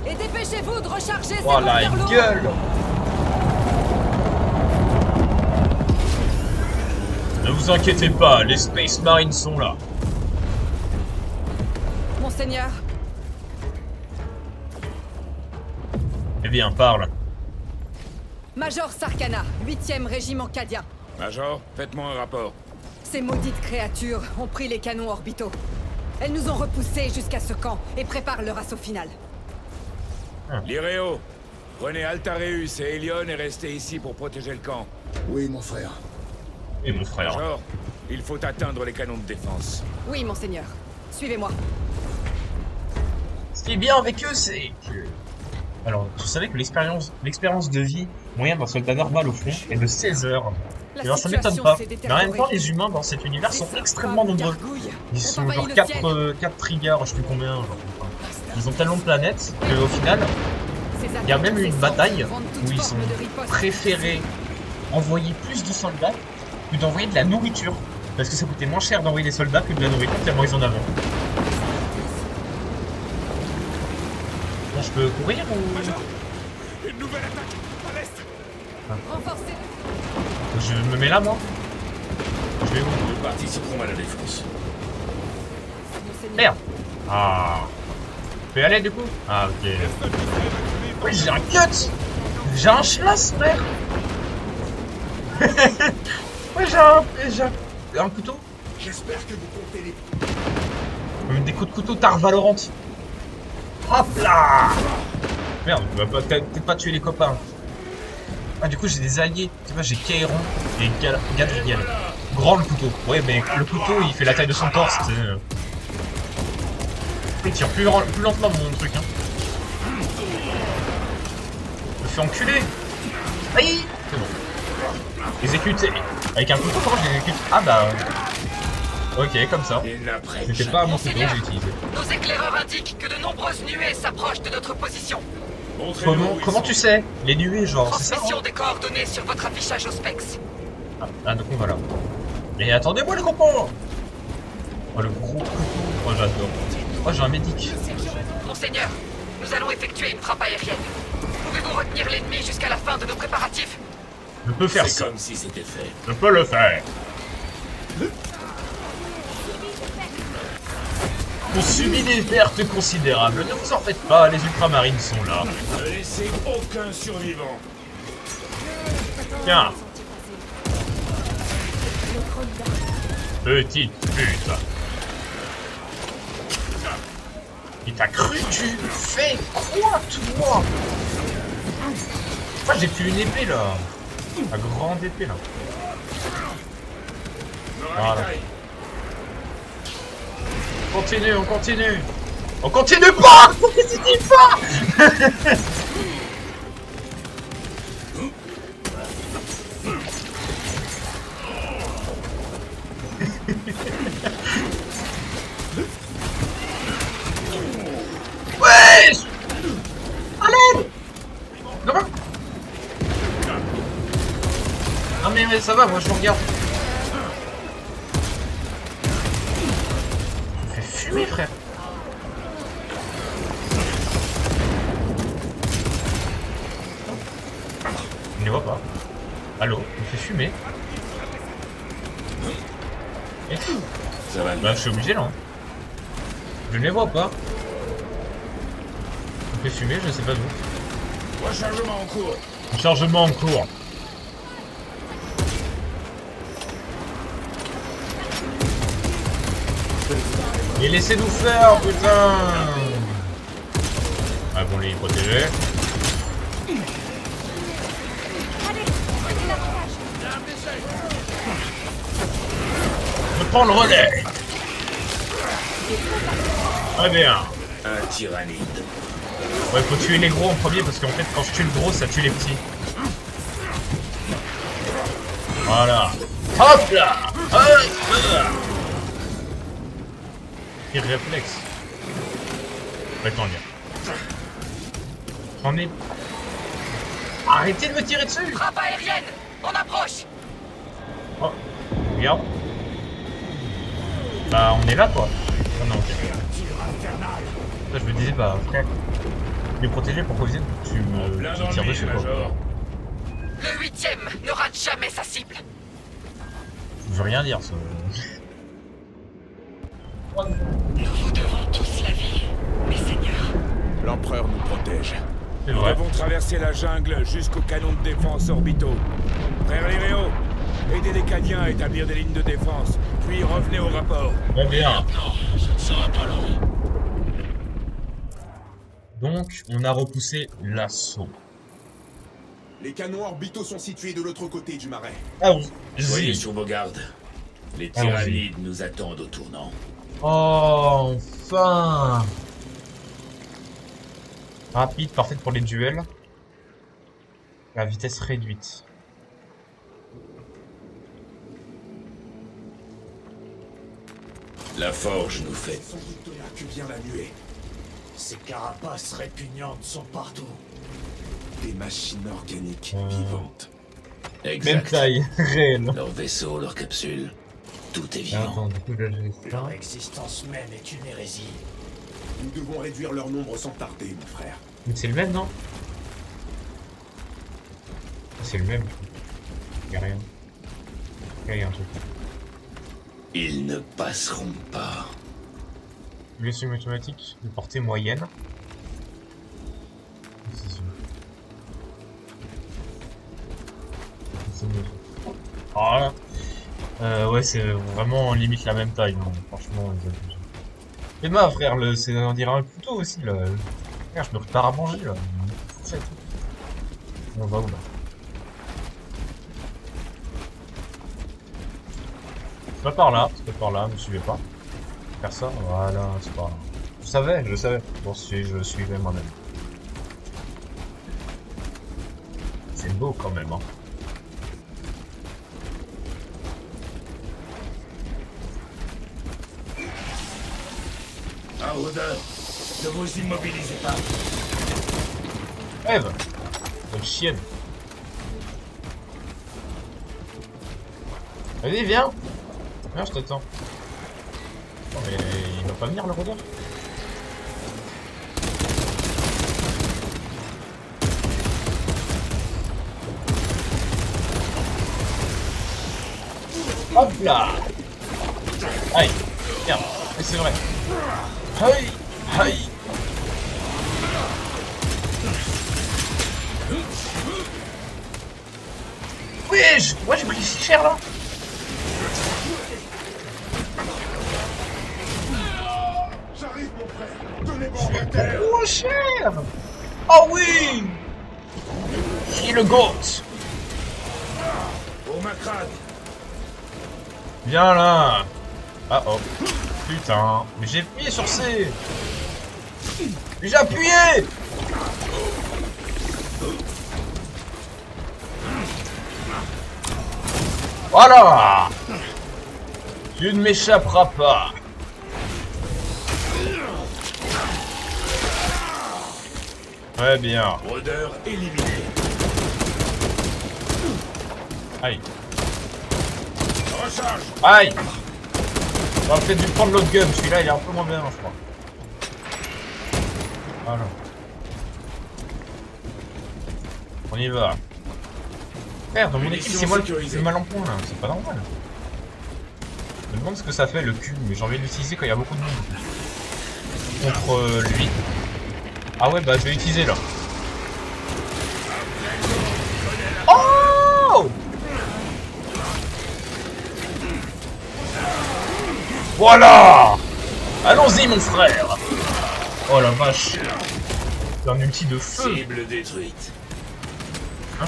Et dépêchez-vous de recharger ces Oh la bombes gueule! Ne vous inquiétez pas, les Space Marines sont là. monseigneur. Eh bien, parle. Major Sarkana, 8e régiment cadien. Major, faites-moi un rapport. Ces maudites créatures ont pris les canons orbitaux. Elles nous ont repoussés jusqu'à ce camp et préparent leur assaut final. Lireo, prenez Altareus et Elion et restez ici pour protéger le camp. Oui, mon frère. Et mon frère. Major, il faut atteindre les canons de défense. Oui, monseigneur. Suivez-moi. Ce qui est bien avec eux, c'est que... Alors, tu savais que l'expérience de vie moyenne d'un soldat normal au front est de 16 heures. Et alors, ça m'étonne pas. Mais en même temps, les humains dans cet univers sont extrêmement nombreux. Ils sont genre 4 triggers, je sais plus combien. Genre, enfin, ils ont tellement de planètes qu'au final, il y a même eu une bataille où ils ont préféré envoyer plus de soldats que d'envoyer de la nourriture. Parce que ça coûtait moins cher d'envoyer des soldats que de la nourriture, tellement ils en avaient. Bon, je peux courir ou... Major, une nouvelle attaque à l'est. Renforcez. Je me mets là, moi. Je vais où? Nous participerons à la défense. Merde. Ah. Je peux y aller du coup? Ah, ok. Oui, j'ai un cut. J'ai un schlass, frère. Ouais, j'ai un couteau. J'espère que vous comptez les... Des coups de couteau Tar Valorant. Hop là. Merde, tu vas peut-être pas tuer les copains. Ah, du coup, j'ai des alliés. Tu vois, j'ai Kairon et Gadriel. Grand le couteau. Ouais, mais le couteau, il fait la taille de son torse. Il tire plus lentement mon truc. Hein. Je me fais enculer. Aïe. C'est bon. Exécuter. Avec un couteau, comment je l'exécute? Ah bah... Ok, comme ça. C'était pas mon couteau que j'ai utilisé. Nos éclaireurs indiquent que de nombreuses nuées s'approchent de notre position. Comment tu sais? Les nuées, genre, c'est ça? Transmission des coordonnées sur votre affichage au Spex. Ah, donc voilà. Mais attendez-moi, le copain! Oh, le gros couteau. Oh, j'adore. Oh, j'ai un médic. Monseigneur, nous allons effectuer une frappe aérienne. Pouvez-vous retenir l'ennemi jusqu'à la fin de nos préparatifs? Je peux faire ça. C'est comme si c'était fait. Je peux le faire. On subit des pertes considérables. Ne vous en faites pas, les ultramarines sont là. Ne laissez aucun survivant. Tiens. Petite pute. Il t'a cru, tu fais quoi, toi? Moi, j'ai plus une épée, là. La grande épée, là. Voilà. Continue, on continue. On continue pas. On continue pas. Wesh. Allez. Non. Non mais ça va, moi je vous regarde. Oui, frère. Je ne les vois pas. Allô, je me fais fumer. Et tout. Ça va. Bah, je suis obligé là. Hein. Je ne les vois pas. Je me fais fumer, je sais pas d'où. Rechargement en cours. Chargement en cours. Et laissez-nous faire, putain. Ah bon, les protéger. Je prends le relais. Très bien. Un tyrannide. Ouais, faut tuer les gros en premier parce qu'en fait, quand je tue le gros, ça tue les petits. Voilà. Hop là. Hop là. Réflexe. Attends, bien. J'en ai... Arrêtez de me tirer dessus. Frappe aérienne. On approche. Oh, regarde. Bah, on est là, quoi. Oh non, ok. Là, je me disais, bah, frère, les protéger pour qu'au tu me tires dessus, quoi. Le 8e ne rate jamais sa cible. Je veux rien dire, ça. Nous vous devons tous la vie. L'Empereur nous protège. C'est Nous vrai. devons traverser la jungle jusqu'aux canons de défense orbitaux. Frère Liréo, aidez les Cadiens à établir des lignes de défense, puis revenez au rapport. Très bien. Non, ça ne sera pas long. Donc, on a repoussé l'assaut. Les canons orbitaux sont situés de l'autre côté du marais. Ah oui. Soyez Zig. sur vos gardes. Les Allons-y. tyrannides nous attendent au tournant. Oh, enfin. Rapide, parfaite pour les duels. La vitesse réduite. La forge nous fait. Sans doute de là que vient la nuée. Ces carapaces répugnantes sont partout. Des machines organiques Hmm. vivantes. Même Exact. taille, réelle. Leurs vaisseaux, leurs capsules. Tout est Ah, vivant. attends, du coup, là, j'ai ça. Leur existence même est une hérésie. Nous devons réduire leur nombre sans tarder, mon frère. Mais c'est le même, non? C'est le même. Y'a rien. Y'a un truc. Ils ne passeront pas. Blessure automatique de portée moyenne. Précision. C'est mieux. Ah là. Ouais, c'est vraiment limite la même taille, non, franchement, ils abusent. Et ma frère, c'est on dirait un couteau aussi là. Frère, je me prépare à manger là. C'est tout. On va où là? C'est pas par là, c'est pas par là, ne me suivez pas. Faire ça, voilà, c'est pas là. Je savais. Bon, si je suivais moi-même. C'est beau quand même, hein. Un rôdeur, ne vous immobilisez pas. Eve! Bonne chienne. Vas-y, viens! Viens, je t'attends. Oh, mais il va pas venir le rôdeur? Hop là! Aïe! Merde! Mais c'est vrai! Aïe! Aïe! Wesh! Moi j'ai pris si cher là! J'arrive, mon frère. Tenez-moi en terre. Trop cher! Oh oui! Qui est le GOAT? Au macrade. Viens là! Ah oh! Putain! Mais j'ai appuyé sur C! Mais j'ai appuyé! Voilà! Tu ne m'échapperas pas! Très bien. Rôdeur éliminé. Aïe. Recharge. Aïe! J'aurais peut-être dû prendre l'autre gun, celui-là il est un peu moins bien, je crois. Voilà. On y va. Frère, dans mon équipe, c'est moi le mal en point là, c'est pas normal. Je me demande ce que ça fait le cul, mais j'ai envie de l'utiliser quand il y a beaucoup de monde. Contre lui. Ah ouais, bah je vais l'utiliser là. Oh! Voilà! Allons-y mon frère! Oh la vache! C'est un ulti de feu! Cible détruite. Hein?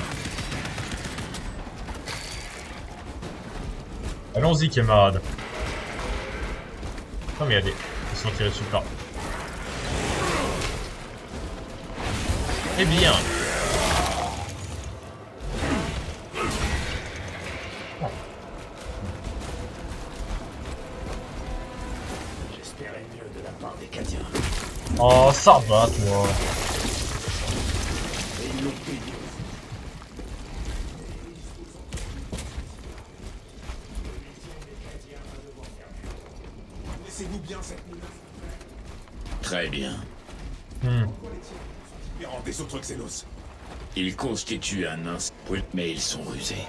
Allons-y camarades! Oh mais il y a des... Ils sont tirés dessus par... Eh bien! J'espérais mieux de la part des Cadiens. Oh ça va toi! Laissez-vous bien cette menace. Très bien. Différents des autres Xenos. Ils constituent un instinct, mais ils sont rusés.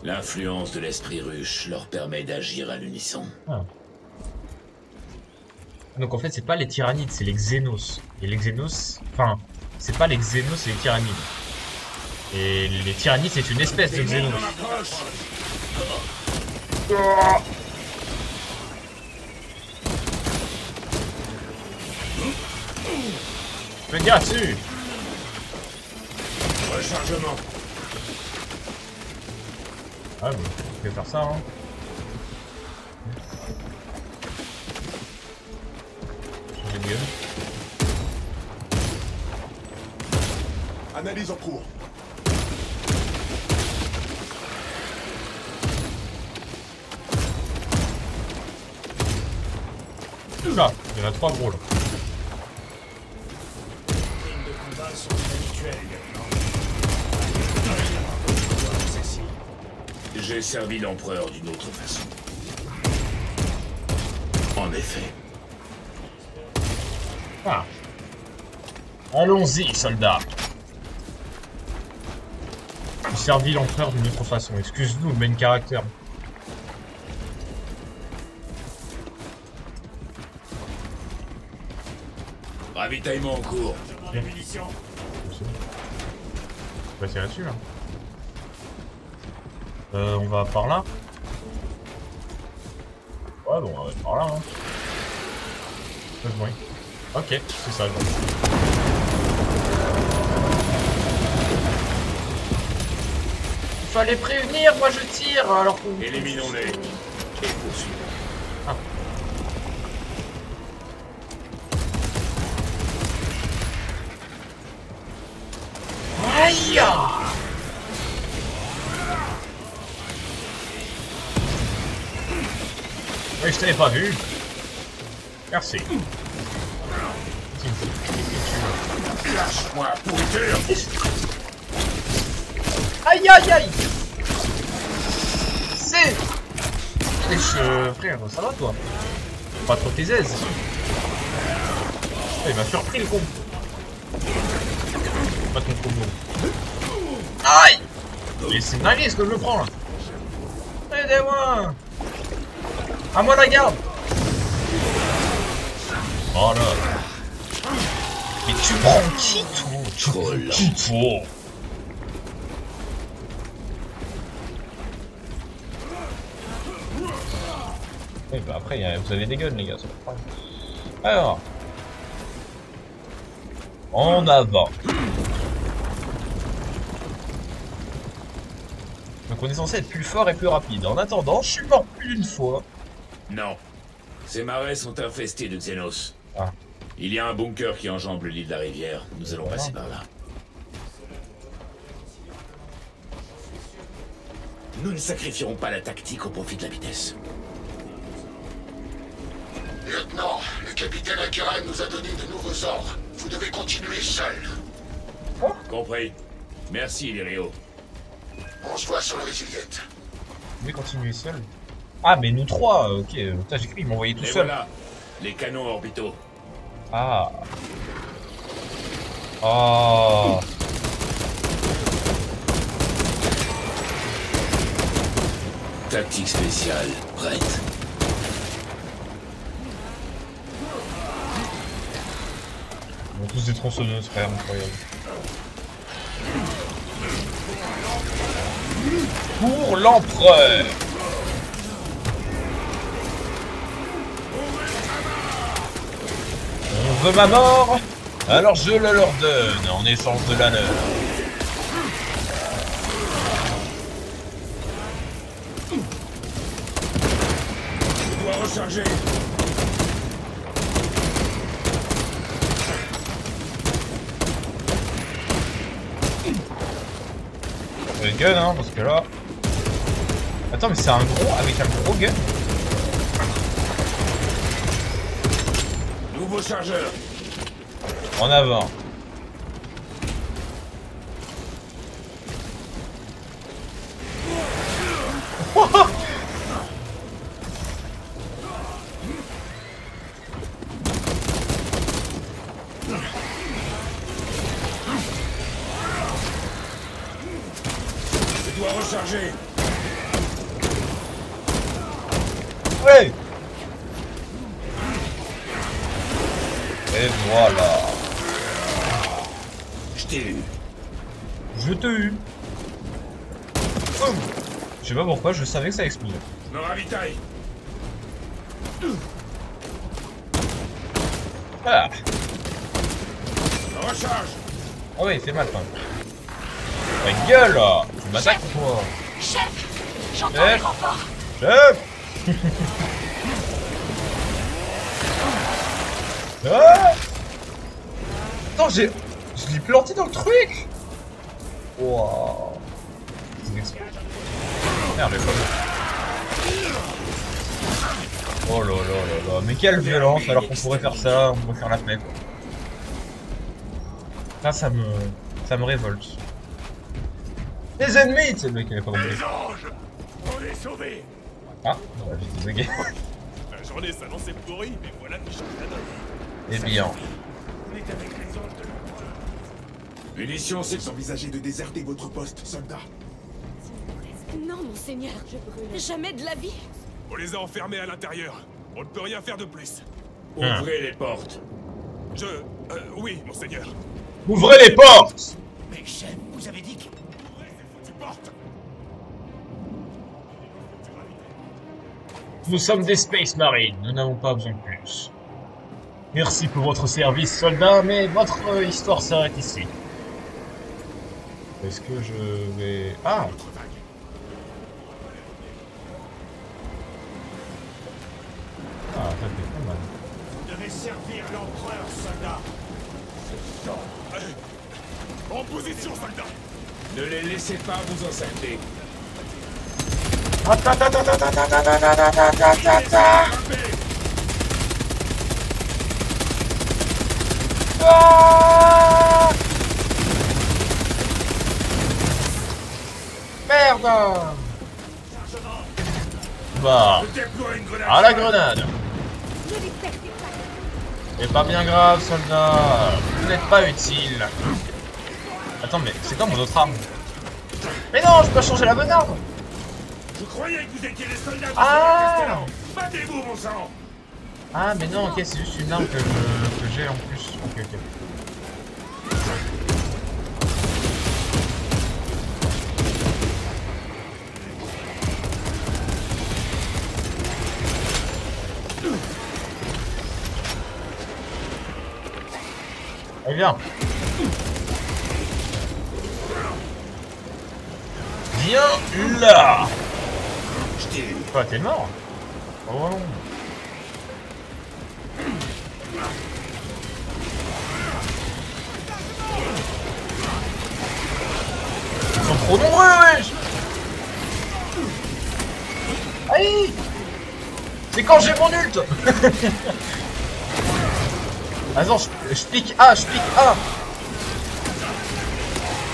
L'influence de l'esprit ruche leur permet d'agir à l'unisson. Ah. Donc en fait c'est pas les tyrannides, c'est les Xénos. Et les Xénos... Enfin, c'est pas les Xénos, c'est les Tyrannides. Et les Tyrannides, c'est une espèce de Xénos. Fais gaffe dessus. Rechargement. Ah bon, on peut faire ça, hein. Changer de gun. Analyse en cours. Oula, il y en a 3 gros là. Les lignes de combat sont inhabituelles, lieutenant. J'ai servi l'empereur d'une autre façon. En effet. Ah. Allons-y, soldats. J'ai servi l'empereur d'une autre façon. Excuse-nous, main caractère. Ravitaillement en cours. On va tirer dessus là. On va par là. Ouais, bon, on va par là. Hein. Pas de bruit. Ok, c'est ça. Donc. Il fallait prévenir, moi je tire alors qu'on... Éliminons-les. Et poursuivons. Ah. Aïe! Oui, je t'avais pas vu. Merci. Lâche-moi, pourriture. Aïe aïe aïe! C'est... frère, ça va toi? Pas trop tes aises. Il m'a surpris le combo. Pas ton combo. Aïe! Mais c'est dingue ce que je me prends là. Aidez-moi! À moi la garde! Oh là! Mais tu prends qui toi? Tu prends qui toi? Oui bah après vous avez des guns les gars, c'est pas grave. Alors. En avant. Donc on est censé être plus fort et plus rapide. En attendant, je suis mort plus d'une fois. Non. Ces marais sont infestés de Xénos. Ah. Il y a un bunker qui enjambe le lit de la rivière. Nous allons passer par là. Nous ne sacrifierons pas la tactique au profit de la vitesse. Lieutenant, le capitaine Akira nous a donné de nouveaux ordres. Vous devez continuer seul. Compris. Merci, Lirio. On se voit sur le Résiliette. Vous pouvez continuer seul. Ah mais nous trois, ok. Putain, j'ai cru qu'ils m'envoyaient tout Et seul. voilà, les canons orbitaux. Ah. Oh. Tactique spéciale, prête. Ils ont tous des tronçonneuses, frère, incroyable. Pour l'empereur. On veut ma mort? Alors je le leur donne en échange de la leur. Je dois recharger. Le gun hein, parce que là... Attends mais c'est un gros avec un gros gun. Nouveau chargeur. En avant. Je dois recharger. Ouais. Et voilà. t'ai eu. Je t'ai eu. Boum. Je sais pas pourquoi, je savais que ça explosait. Me ravitaille. Ah. Recharge. Ah ouais, il fait mal quand même. Ta gueule là. Tu m'attaques ou quoi? Chef, j'entends les renforts. Chef. Ah. Attends, je l'ai planté dans le truc. Waouh. Merde, les pommes. Oh là là là là. Mais quelle violence, alors qu'on pourrait faire ça, on pourrait faire la paix quoi. Ça me révolte. Les ennemis, c'est le mec qui avait pas compris. Les anges. On est sauvés. Ah, ouais, j'étais bugué. La journée s'annonçait pourrie, mais voilà qui change la donne. Eh bien. On est avec les anges de la Munitions, c'est envisagé de déserter votre poste, soldat. Non, monseigneur, je brûle. Jamais de la vie. On les a enfermés à l'intérieur. On ne peut rien faire de plus. Ouvrez les portes. Oui, monseigneur. Ouvrez les portes. Mais chef, vous avez dit que... Ouvrez ces foutues portes. Nous sommes des Space Marines, nous n'avons pas besoin de plus. Merci pour votre service, soldats, mais votre histoire s'arrête ici. Est-ce que je vais... Ah! Ah, ça fait pas mal. Vous devez servir l'empereur, soldat. En position, soldat. Ne les laissez pas vous encercler. Ah merde. Bah, à la grenade. C'est pas bien grave, soldat. Vous n'êtes pas utile. Attends, mais c'est quoi mon autre arme? Mais non, je peux changer la bonne arme. Je croyais que vous étiez les soldats de Ah. Battez-vous, mon sang. Ah, mais non, ok, c'est juste une arme que j'ai en plus. Ok, ok. Allez, viens. Viens là. Quoi, t'es mort? Oh non. Ils sont trop nombreux, wesh. Aïe. C'est quand j'ai mon ult. Attends, je pique A, je pique A.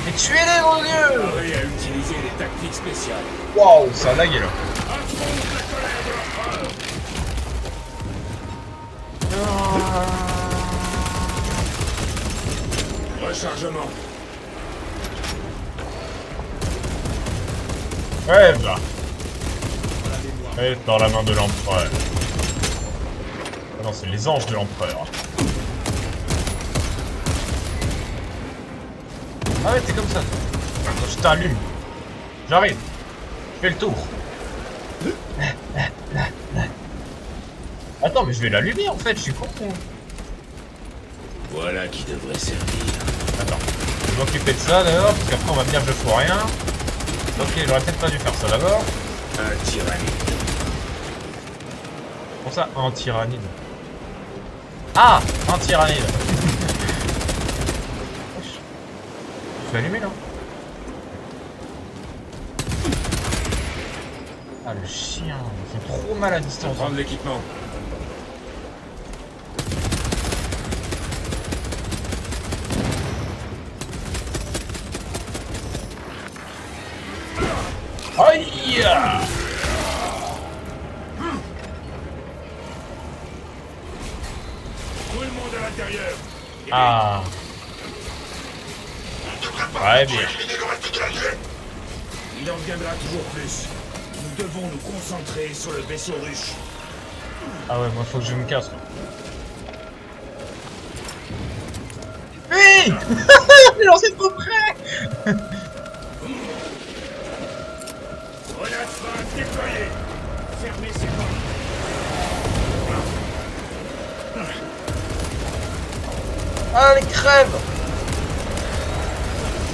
Mais tuez-les, mon dieu. Paré à utiliser les tactiques spéciales. Waouh, ça a lagué là. Rechargement. Ouais, bah. Est dans la main de l'empereur. Ah non, c'est les anges de l'empereur. Ah ouais, t'es comme ça. Attends, je t'allume. J'arrive. Je fais le tour. Attends, mais je vais l'allumer en fait, je suis con. Voilà qui devrait servir. Attends, je vais m'occuper de ça d'abord, parce qu'après on va me dire que je fous rien. Ok, j'aurais peut-être pas dû faire ça d'abord. Un tyrannide. Pour ça, un tyrannide. Ah, un tyrannide. Je vais allumer là. Ah le chien, ils sont trop mal à distance. Prendre l'équipement. Aïe. Tout le monde à l'intérieur. Ah. Ouais, bien. Il en viendra toujours plus. Nous devons nous concentrer sur le vaisseau ruche. Ah ouais, moi faut que je me casse. Oui. l'ai lancé trop près. Grenade phare déployée. Fermez ces portes. Allez, crève.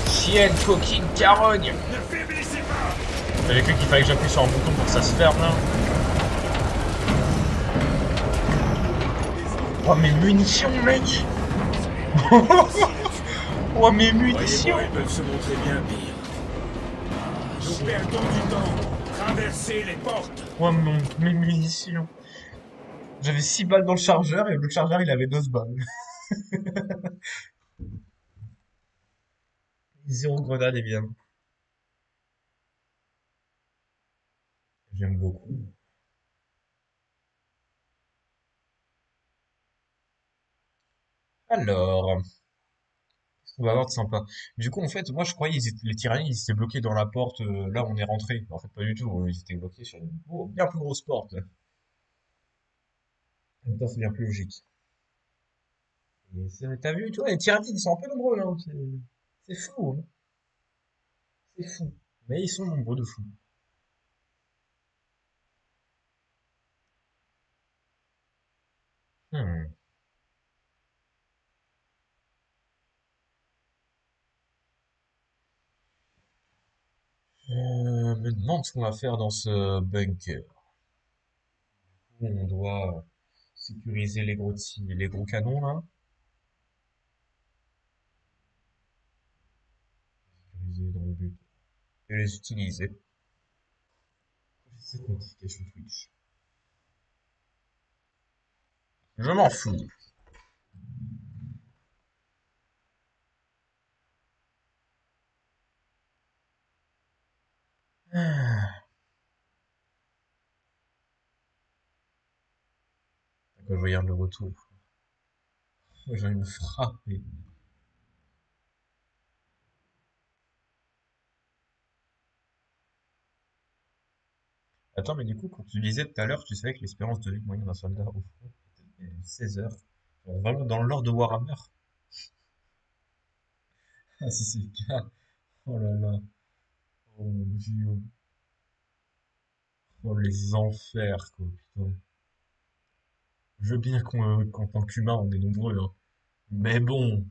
Chienne, coquine, carogne. Ne faiblissez pas. J'avais cru qu'il fallait que j'appuie sur un bouton pour que ça se ferme là. Oh mes munitions mec. Oh mes munitions. Croyez-moi, ils peuvent se montrer bien pire. Nous perdons du temps. Traversez les portes. Oh mes munitions. J'avais 6 balles dans le chargeur et le chargeur il avait 12 balles. 0 grenade évidemment. J'aime beaucoup. Alors, on va voir de sympa. Du coup, en fait, moi je croyais les tyrannies ils étaient bloqués dans la porte là où on est rentré. En fait, pas du tout. Ils étaient bloqués sur une bien plus grosse porte. En même temps, c'est bien plus logique. T'as vu, toi, les tyrannies ils sont un peu nombreux là. C'est fou. Hein. C'est fou. Mais ils sont nombreux de fou. Hmm. Me demande ce qu'on va faire dans ce bunker. On doit sécuriser les gros canons là. Sécuriser dans le but de les utiliser. Cette notification Twitch. Je m'en fous. Ah. Quand je regarde le retour, j'ai envie de me frapper. Attends, mais du coup, quand tu disais tout à l'heure, tu savais que l'espérance de vie moyenne d'un soldat au front était de 16 heures. Genre, vraiment dans l'ordre de Warhammer. Ah, si c'est le cas. Oh là là. Oh mon dieu. Oh les enfers, quoi, putain. Je veux bien qu'en tant qu'humain, on est nombreux, hein. Mais bon,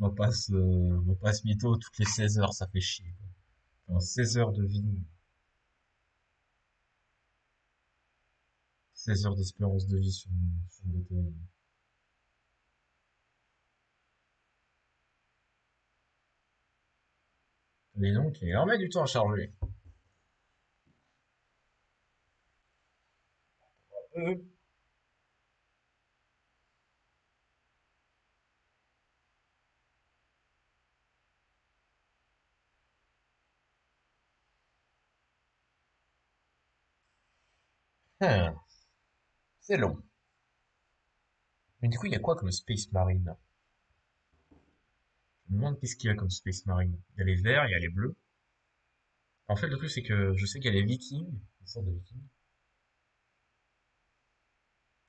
on va pas se mytho toutes les 16 heures, ça fait chier, quoi. Enfin, 16 heures de vie. 16 heures d'espérance de vie sur une bataille. Et donc, il en met du temps à charger. Ah, c'est long. Mais du coup, il y a quoi comme Space Marine? Je me demande qu'est-ce qu'il y a comme Space Marine. Il y a les verts, il y a les bleus. En fait, le truc, c'est que je sais qu'il y a les Vikings, une sorte de Vikings.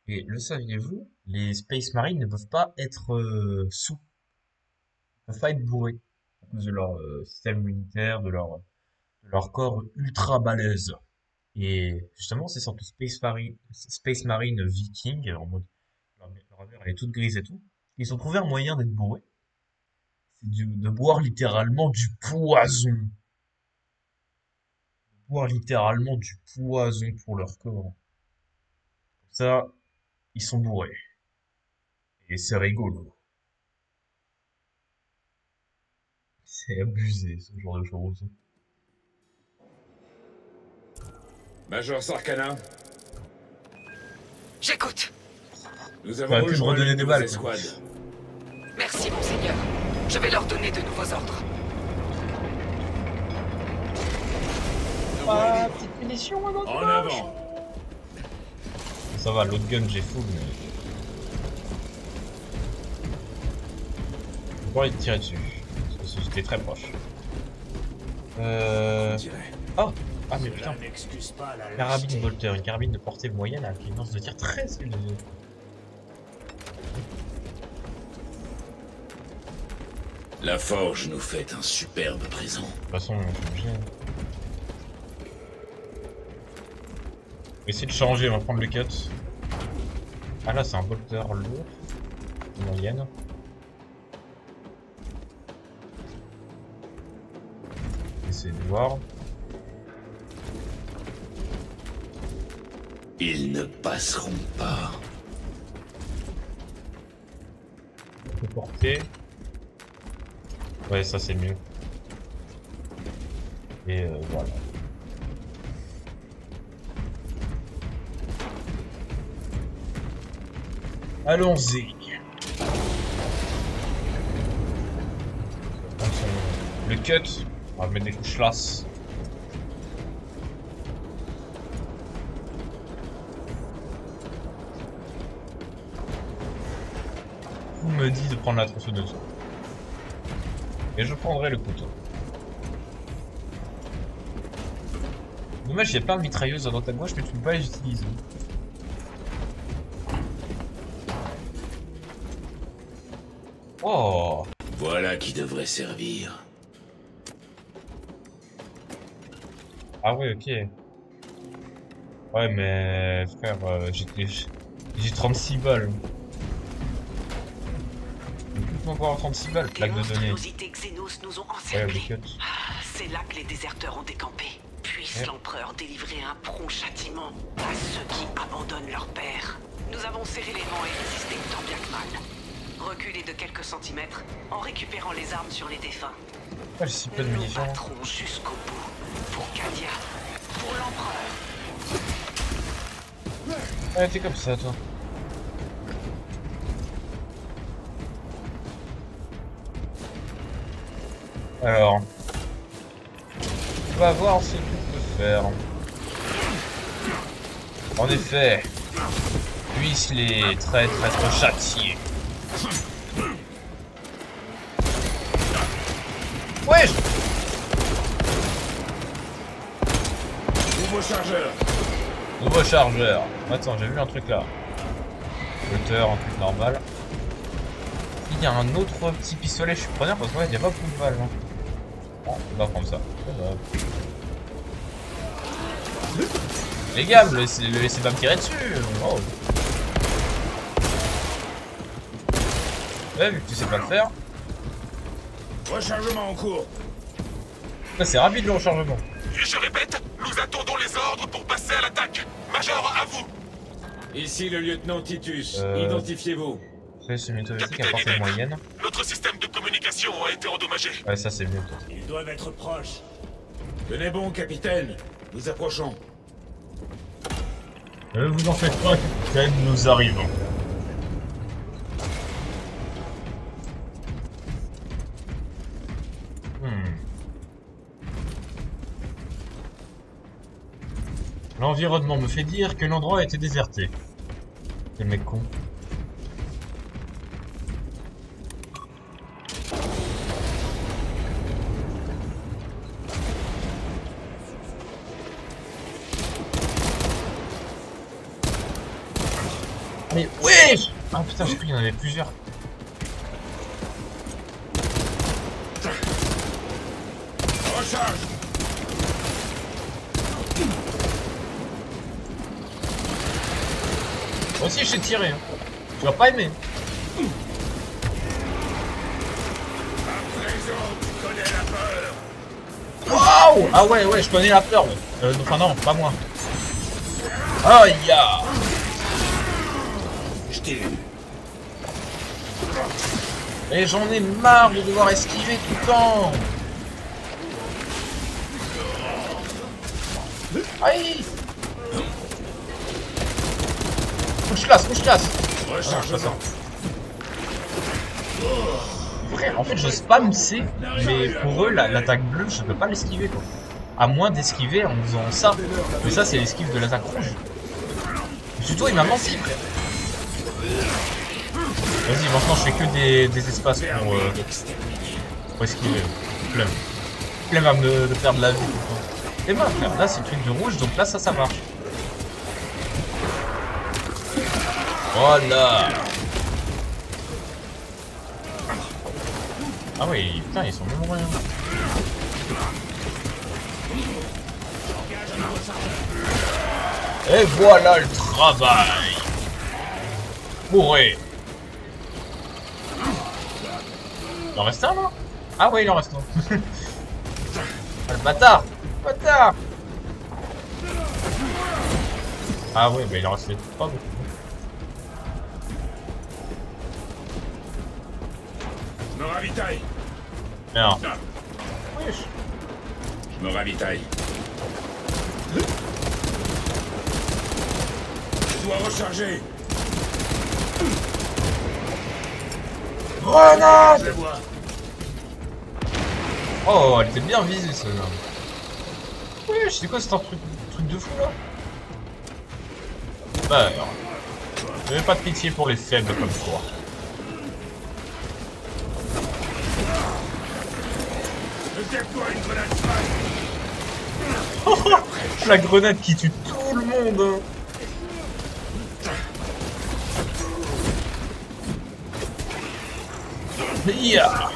Et le saviez-vous, les Space Marines ne peuvent pas être sous. Ils ne peuvent pas être bourrés. À cause de leur système immunitaire, de leur corps ultra balèze. Et justement, ces sortes de Space Marine Viking, en mode, leur armure, elle est toute grise et tout. Ils ont trouvé un moyen d'être bourrés. C'est de boire littéralement du poison. Boire littéralement du poison pour leur corps. Comme ça, ils sont bourrés. Et c'est rigolo. C'est abusé, ce genre de choses. Major Sarkana, J'écoute. nous avons T'aurais pu me rejoint redonner une des nouvelle balles. escouade. Merci, monseigneur. Je vais leur donner de nouveaux ordres. Ah, petite munition, En avant. Ça va, l'autre gun, j'ai full, mais... J'ai pas envie de tirer dessus. Parce que j'étais très proche. Oh! Ah, mais putain. Carabine Bolter, une carabine de portée moyenne avec une lance de tir très élevée. La forge nous fait un superbe présent. De toute façon, on est obligé. On va essayer de changer, on va prendre le cut. Ah là, c'est un bolter lourd. Moyenne. Essayer de voir. Ils ne passeront pas. On peut porter. Ouais, ça c'est mieux. Et voilà. Allons-y. Le cut. On va mettre des couches lasses. On me dit de prendre la tronçonneuse. Et je prendrai le couteau. Dommage, il y a plein de mitrailleuses à droite à gauche, mais tu ne peux pas les utiliser. Oh! Voilà qui devrait servir. Ah ouais, ok. Ouais, mais frère, j'ai 36 balles. On peut avoir 36 balles, plaque de données. Xenos nous ont Ouais, encerclés. le cut. C'est là que les déserteurs ont décampé. Puisse l'empereur délivrer un prompt châtiment à ceux qui abandonnent leur père. Nous avons serré les rangs et résisté tant bien que mal. Reculer de quelques centimètres en récupérant les armes sur les défunts. Pourquoi j'ai si peu de Nous munitions? battrons jusqu'au bout. Pour Cadia. Pour l'empereur. Ouais, t'es comme ça, toi. Alors, on va voir ce qu'on peut faire. En effet, puisse les traîtres être châtiés. Wesh! Nouveau chargeur. Nouveau chargeur. Attends, j'ai vu un truc là. Hauteur, un truc normal. Il y a un autre petit pistolet, je suis preneur parce qu'il n'y a pas beaucoup de balles. Hein. Bon, on va prendre ça. Les gars, le laissez pas me tirer dessus. Oh. Ouais, vu que tu sais pas le faire. Rechargement en cours. Là, c'est rapide le rechargement. Et je répète, nous attendons les ordres pour passer à l'attaque. Major, à vous. Ici le lieutenant Titus. Identifiez-vous. C'est une automatique à portée moyenne. Notre système de communication a été endommagé. Ouais, ça c'est mieux. Ils doivent être proches. Tenez bon, capitaine. Nous approchons. Ne vous en faites pas, capitaine, nous arrivons. L'environnement me fait dire que l'endroit a été déserté. Quel mec con. Mais wesh! Ah putain, j'ai cru qu'il y en avait plusieurs. Recharge. Moi aussi, je sais tirer. Hein. Tu vas pas aimer. À présent, tu connais la peur. Waouh! Ah ouais, ouais, je connais la peur. Enfin non, pas moi. Aïe! Je t'ai eu. Et j'en ai marre de devoir esquiver tout le temps. Aïe! Couche classe. Rechargement. Frère, en fait, je spam C, mais pour eux, l'attaque bleue, je peux pas l'esquiver, quoi. À moins d'esquiver en faisant ça. Mais ça, c'est l'esquive de l'attaque rouge. Le tuto, il m'a menti, frère. Vas-y, maintenant, je fais que des espaces pour esquiver. Flemme. Flemme à de perdre la vie, tout le temps. Et ben, frère, là, c'est le truc de rouge, donc là, ça marche. Voilà. Ah oui, putain, ils sont même rien. Et voilà le travail. Mourez. Il en reste un là? Ah oui, il en reste un. Ah, le bâtard. Bâtard. Ah oui, mais il en restait pas beaucoup. Je me ravitaille. Merde. Wesh. Je me ravitaille. Je dois recharger. Grenade. Je vois. Oh, elle était bien visée celle-là. Wesh, c'est quoi ce truc de fou là? Bah alors. J'avais pas de pitié pour les faibles comme toi. Jette-toi une grenade spike. La grenade qui tue tout le monde hein. Yeah.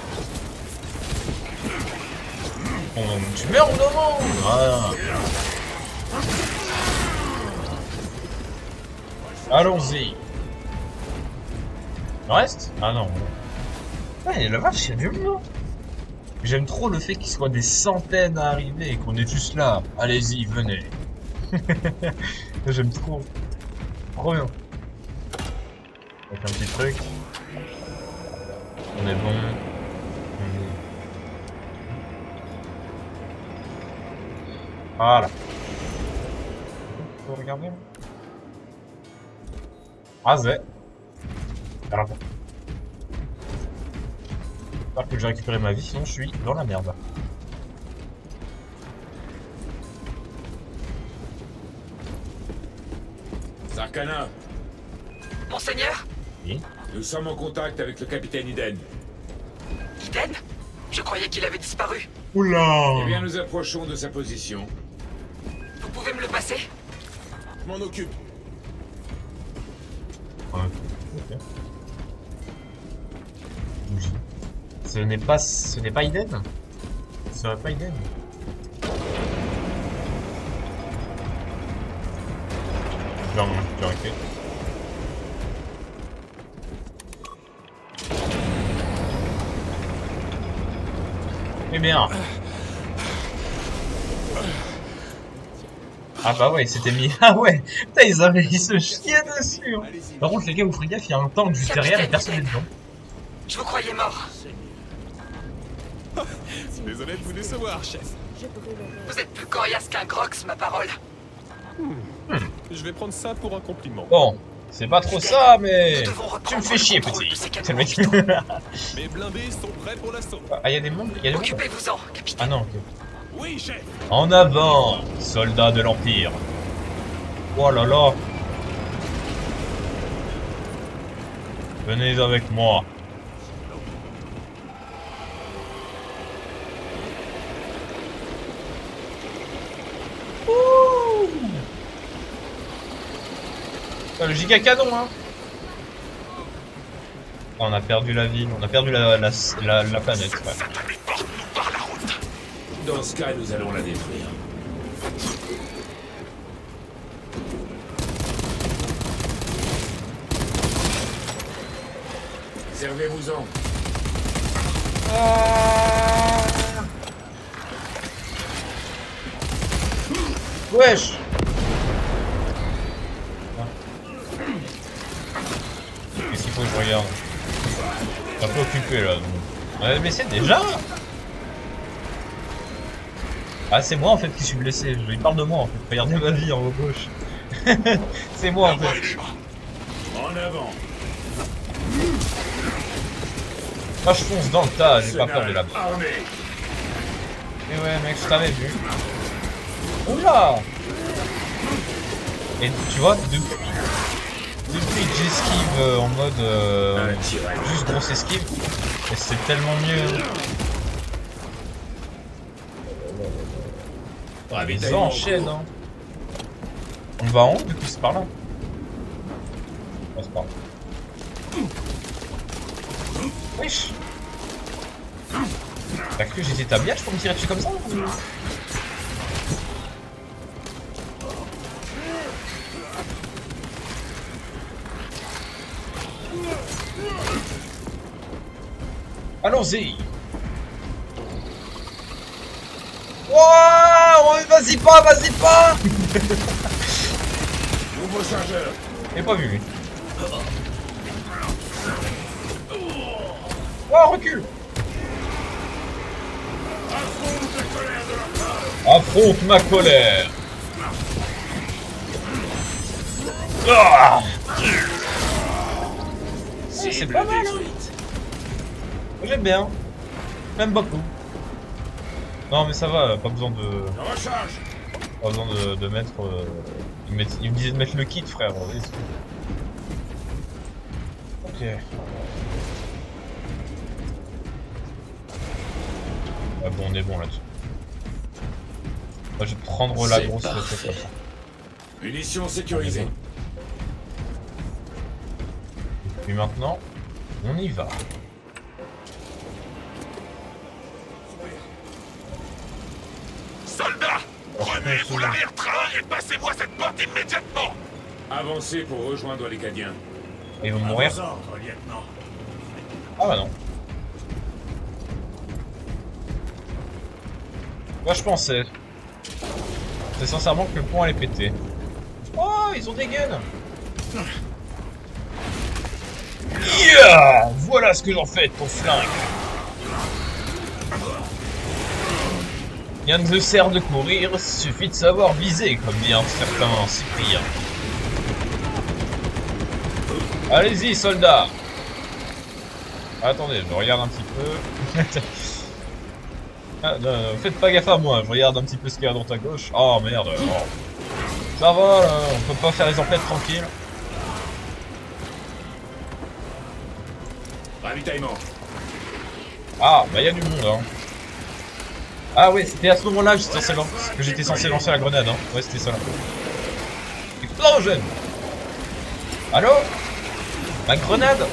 Tu meurs ou non? Voilà. Allons-y. Il reste? Ah non. Ouais, la vache, il y a du monde. J'aime trop le fait qu'il soit des centaines à arriver et qu'on est juste là. Allez-y, venez. J'aime trop. Trop bien. Avec un petit truc. On est bon. Voilà. Faut regarder. Rasé. Alors. J'espère que j'ai récupéré ma vie, sinon je suis dans la merde. Zarkana. Monseigneur? Oui. Nous sommes en contact avec le capitaine Iden. Iden? Je croyais qu'il avait disparu. Oula! Eh bien, nous approchons de sa position. Vous pouvez me le passer? Je m'en occupe. Ouais. Ok. Ce n'est pas Iden? Ce serait pas Iden? Non, j'ai arrêté. Eh bien. Ah bah ouais, il s'était mis... Ah ouais. Putain, ils se chiaient dessus. Hein. Par contre, les gars, vous ferez gaffe, il y a un tank juste derrière et personne n'est dedans. Je vous croyais mort. Désolé de vous décevoir, chef. Vous êtes plus coriace qu'un grox, ma parole. Je vais prendre ça pour un compliment. Bon, c'est pas trop ça, mais... Tu me fais chier, petit. C'est le mec. Mes blindés sont prêts pour l'assaut. Ah, il y a des mondes, Occupez-vous-en, capitaine. Ah non, ok. Oui, chef. En avant, soldats de l'Empire. Oh là là. Venez avec moi. Ouh. Ah, le giga canon, hein. Oh, on a perdu la ville, on a perdu la planète. Ouais. Dans ce cas, nous allons la détruire. Servez-vous-en. Wesh. Qu'est-ce qu'il faut que je regarde? Je suis un peu occupé là. Ouais, mais c'est déjà. Ah, c'est moi en fait qui suis blessé. Il parle de moi en fait. Regardez ma vie en haut gauche. C'est moi en fait. En avant. Moi je fonce dans le tas, j'ai pas peur de la barre. Armé. Et ouais mec, je t'avais vu. Oula. Et tu vois, depuis que j'esquive en mode juste grosse esquive, et c'est tellement mieux. Ah, mais ils enchaînent hein. On va en haut du coup, c'est par là. Oh, c'est par là. Wesh. T'as cru que j'étais ta biatch pour me tirer dessus comme ça ou... Allons-y. Wouah, vas-y pas. Nouveau chargeur. J'ai pas vu lui. Oh, recule. Affronte ma colère. Ah, c'est pas mal. J'aime bien. Même beaucoup. Non mais ça va, pas besoin de... Pas besoin de mettre... Il me disait de mettre le kit, frère. Ok. Ah bon, on est bon là-dessus. Moi, je vais prendre la grosse recette comme ça. Munitions sécurisées. Et puis maintenant, on y va. Soldats, remuez-vous l'arrière-train et passez-moi cette porte immédiatement. Avancez pour rejoindre les Cadiens. Ils vont mourir. Ah bah non. Moi je pensais. C'est sincèrement que le pont allait péter. Oh, ils ont des guns. Yeah, voilà ce que j'en fais de ton flingue. Rien ne te sert de courir, suffit de savoir viser, comme dit un certain Cyprien. Allez-y, soldats. Attendez, je regarde un petit peu. Ah, non, faites pas gaffe à moi, je regarde un petit peu ce qu'il y a dans ta gauche. Oh merde, oh. Ça va là, on peut pas faire les emplettes tranquilles. Ravitaillement. Ah, bah y a du monde hein. Ah ouais, c'était à ce moment-là que j'étais censé lancer la grenade hein. Ouais, c'était ça là. Explosion. Allô? Ma grenade?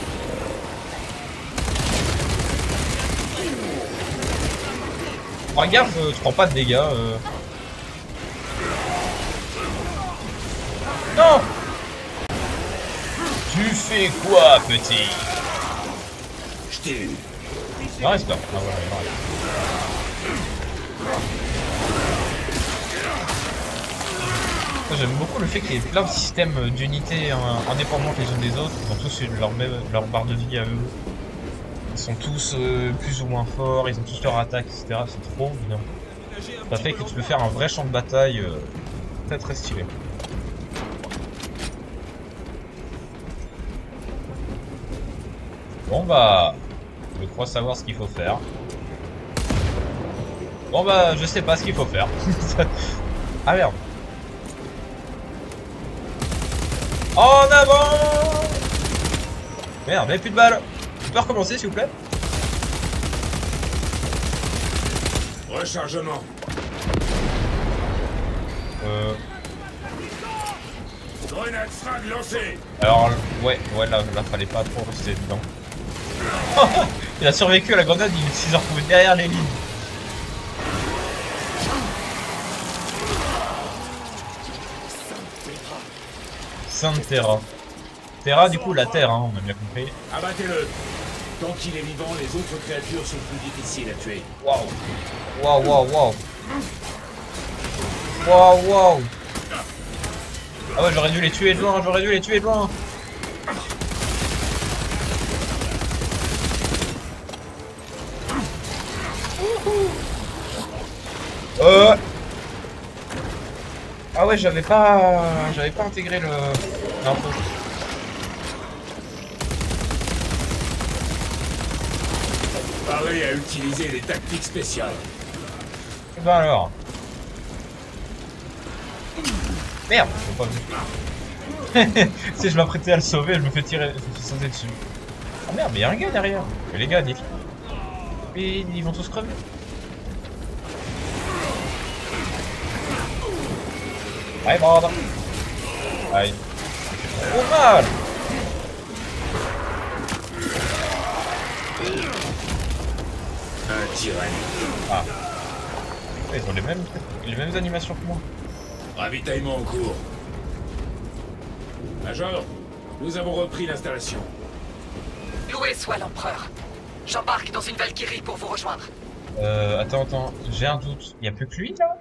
Oh, regarde, tu prends pas de dégâts. Non! Tu fais quoi, petit? Je t'ai eu. Non, reste pas. Ah, voilà, voilà. J'aime beaucoup le fait qu'il y ait plein de systèmes d'unités indépendants les unes des autres. Ils ont tous leur barre de vie à eux. Ils sont tous plus ou moins forts, ils ont tous leur attaque, etc. C'est trop bien. Ça fait que tu peux faire un vrai champ de bataille très très stylé. Bon bah, je crois savoir ce qu'il faut faire. Bon bah, je sais pas ce qu'il faut faire. Ah merde. En avant! Merde, mais plus de balles. Tu peux recommencer s'il vous plaît? Rechargement. Grenade frag lancée. Alors, ouais, là, fallait pas trop rester dedans. Il a survécu à la grenade, il s'est retrouvé derrière les lignes. Sainte Terra. Terra, du coup, la terre, hein, on a bien compris. Abattez-le. Tant qu'il est vivant, les autres créatures sont plus difficiles à tuer. Waouh. Waouh, waouh, waouh. Waouh, waouh. Ah ouais, j'aurais dû les tuer de loin, Ah ouais, j'avais pas intégré l'info. Paré à utiliser les tactiques spéciales. Et ben alors. Merde, je l'ai pas vu. Si je m'apprêtais à le sauver, je me fais tirer, je me fais sauter dessus. Ah merde, mais y'a un gars derrière. Mais les gars, dites. Mais ils vont tous crever. Aïe, bordel. Aïe. Oh mal. Un tyrannide. Ah. Ils ont les mêmes animations que moi. Ravitaillement en cours. Major, nous avons repris l'installation. Loué soit l'empereur. J'embarque dans une Valkyrie pour vous rejoindre. Attends, j'ai un doute. Y a plus que lui là?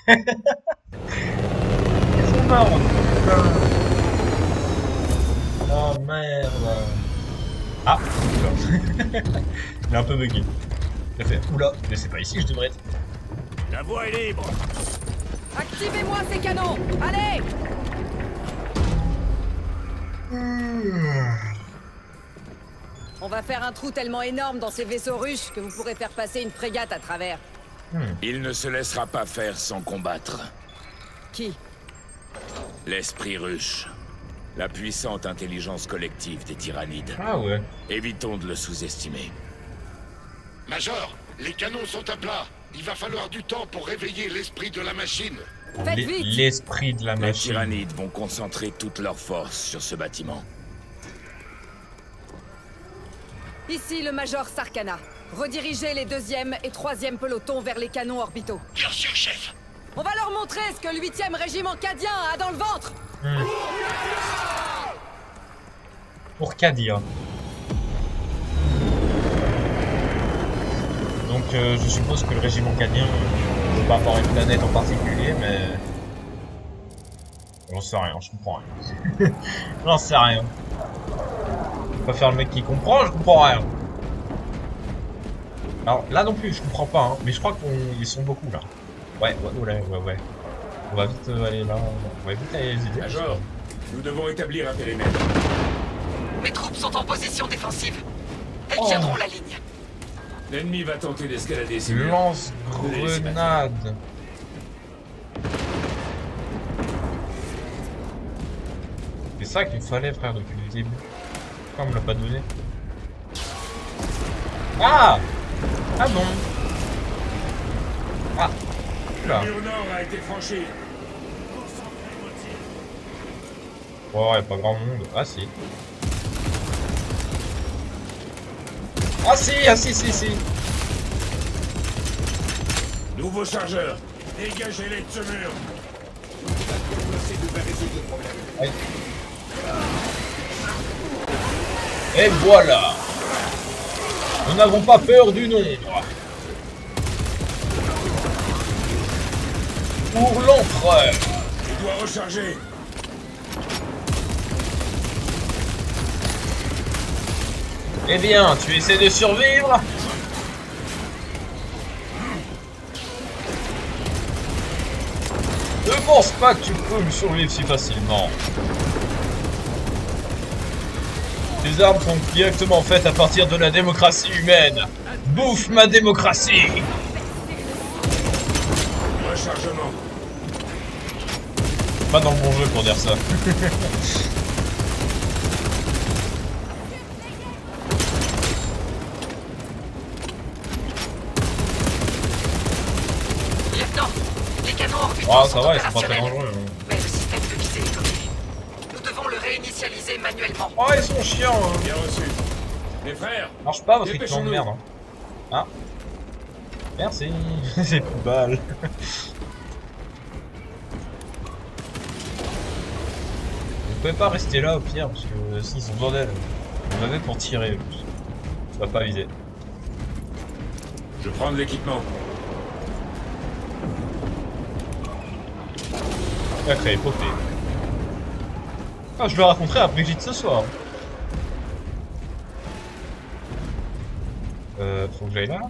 Ils sont morts. Oh merde. Ah, oula. Il est un peu bugué. Il a fait oula, mais c'est pas ici que je devrais être. La voie est libre. Activez-moi ces canons. Allez! On va faire un trou tellement énorme dans ces vaisseaux russes que vous pourrez faire passer une frégate à travers. Il ne se laissera pas faire sans combattre. Qui? L'esprit ruche. La puissante intelligence collective des tyrannides. Ah ouais. Évitons de le sous-estimer. Major, les canons sont à plat. Il va falloir du temps pour réveiller l'esprit de la machine. Faites vite! L'esprit de la Les machine. tyrannides vont concentrer toute leur force sur ce bâtiment. Ici le Major Sarkana. Redirigez les 2e et 3e pelotons vers les canons orbitaux. Bien sûr, chef. On va leur montrer ce que le 8e régiment cadien a dans le ventre! Pour Kadir. Donc je suppose que le régiment cadien ne veut pas avoir une planète en particulier, mais... J'en sais rien, je comprends rien. J'en sais rien. Je vais pas faire le mec qui comprend, je comprends rien. Alors là non plus, je comprends pas, hein, mais je crois qu'ils sont beaucoup là. Ouais. On va vite aller là, on va vite aller les aider. Major, nous devons établir un périmètre. Mes troupes sont en position défensive. Elles tiendront la ligne. L'ennemi va tenter d'escalader ces murs. Lance-grenade. C'est ça qu'il fallait, frère, depuis le début. Pourquoi on me l'a pas donné? Ah! Ah bon? Ah! Là. Le mur nord a été franchi. Oh, y'a pas grand monde. Ah si. Ah si. Nouveau chargeur. Dégagez-les de ce mur. Aïe. Et voilà. Nous n'avons pas peur du nombre. Pour l'empereur. Il doit recharger. Eh bien, tu essaies de survivre? Ne pense pas que tu peux me survivre si facilement. Tes armes sont directement faites à partir de la démocratie humaine. Bouffe ma démocratie! Rechargement. Pas dans le bon jeu pour dire ça. Lieutenant, les canons orbitaux Ah, sont ça va, ils sont pas très opérationnels. dangereux. Hein. Mais le système de visée est bloqué. Nous devons le réinitialiser manuellement. Oh, ils sont chiants. Hein. Bien reçu. Les frères. Marche pas votre équipement de dépêchons-nous. merde. Hein. Ah. Merci. C'est plus balle. Vous pouvez pas rester là au pire, parce que s'ils ont besoin d'aide, vous avez pour tirer. Ça va pas viser. Je prends de l'équipement. Sacré épopée. Ah, je le raconterai à Brigitte ce soir. Faut que j'aille là.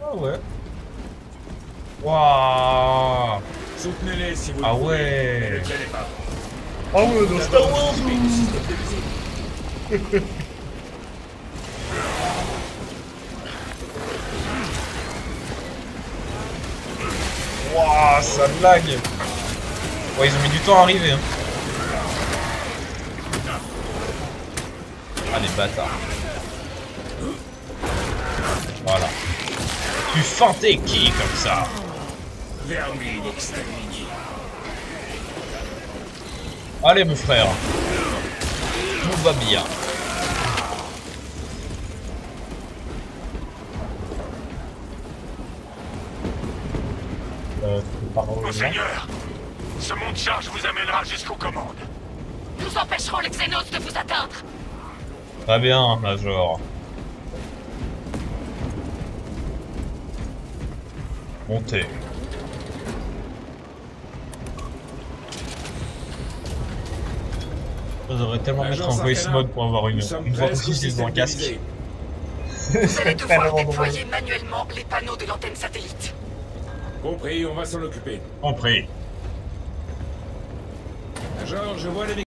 Ah ouais. Waouh. Soutenez-les si vous Ah le pouvez. ouais. Ne les gênez pas. Ah ouais, dans Star Wars. Wouah, ça lag. Ouais, ils ont mis du temps à arriver. Hein. Ah, les bâtards. Voilà. Tu feintais qui comme ça? Vermine exterminée. Allez, mon frère. Tout va bien. par là. Monseigneur, ce monte charge vous amènera jusqu'aux commandes. Nous empêcherons les Xénos de vous atteindre. Très bien, Major. Montez. Je devrais tellement mettre en voice mode pour avoir une voix précise dans un casque. Vous allez devoir déployer manuellement les panneaux de l'antenne satellite. Compris, on va s'en occuper. Compris. Major, je vois les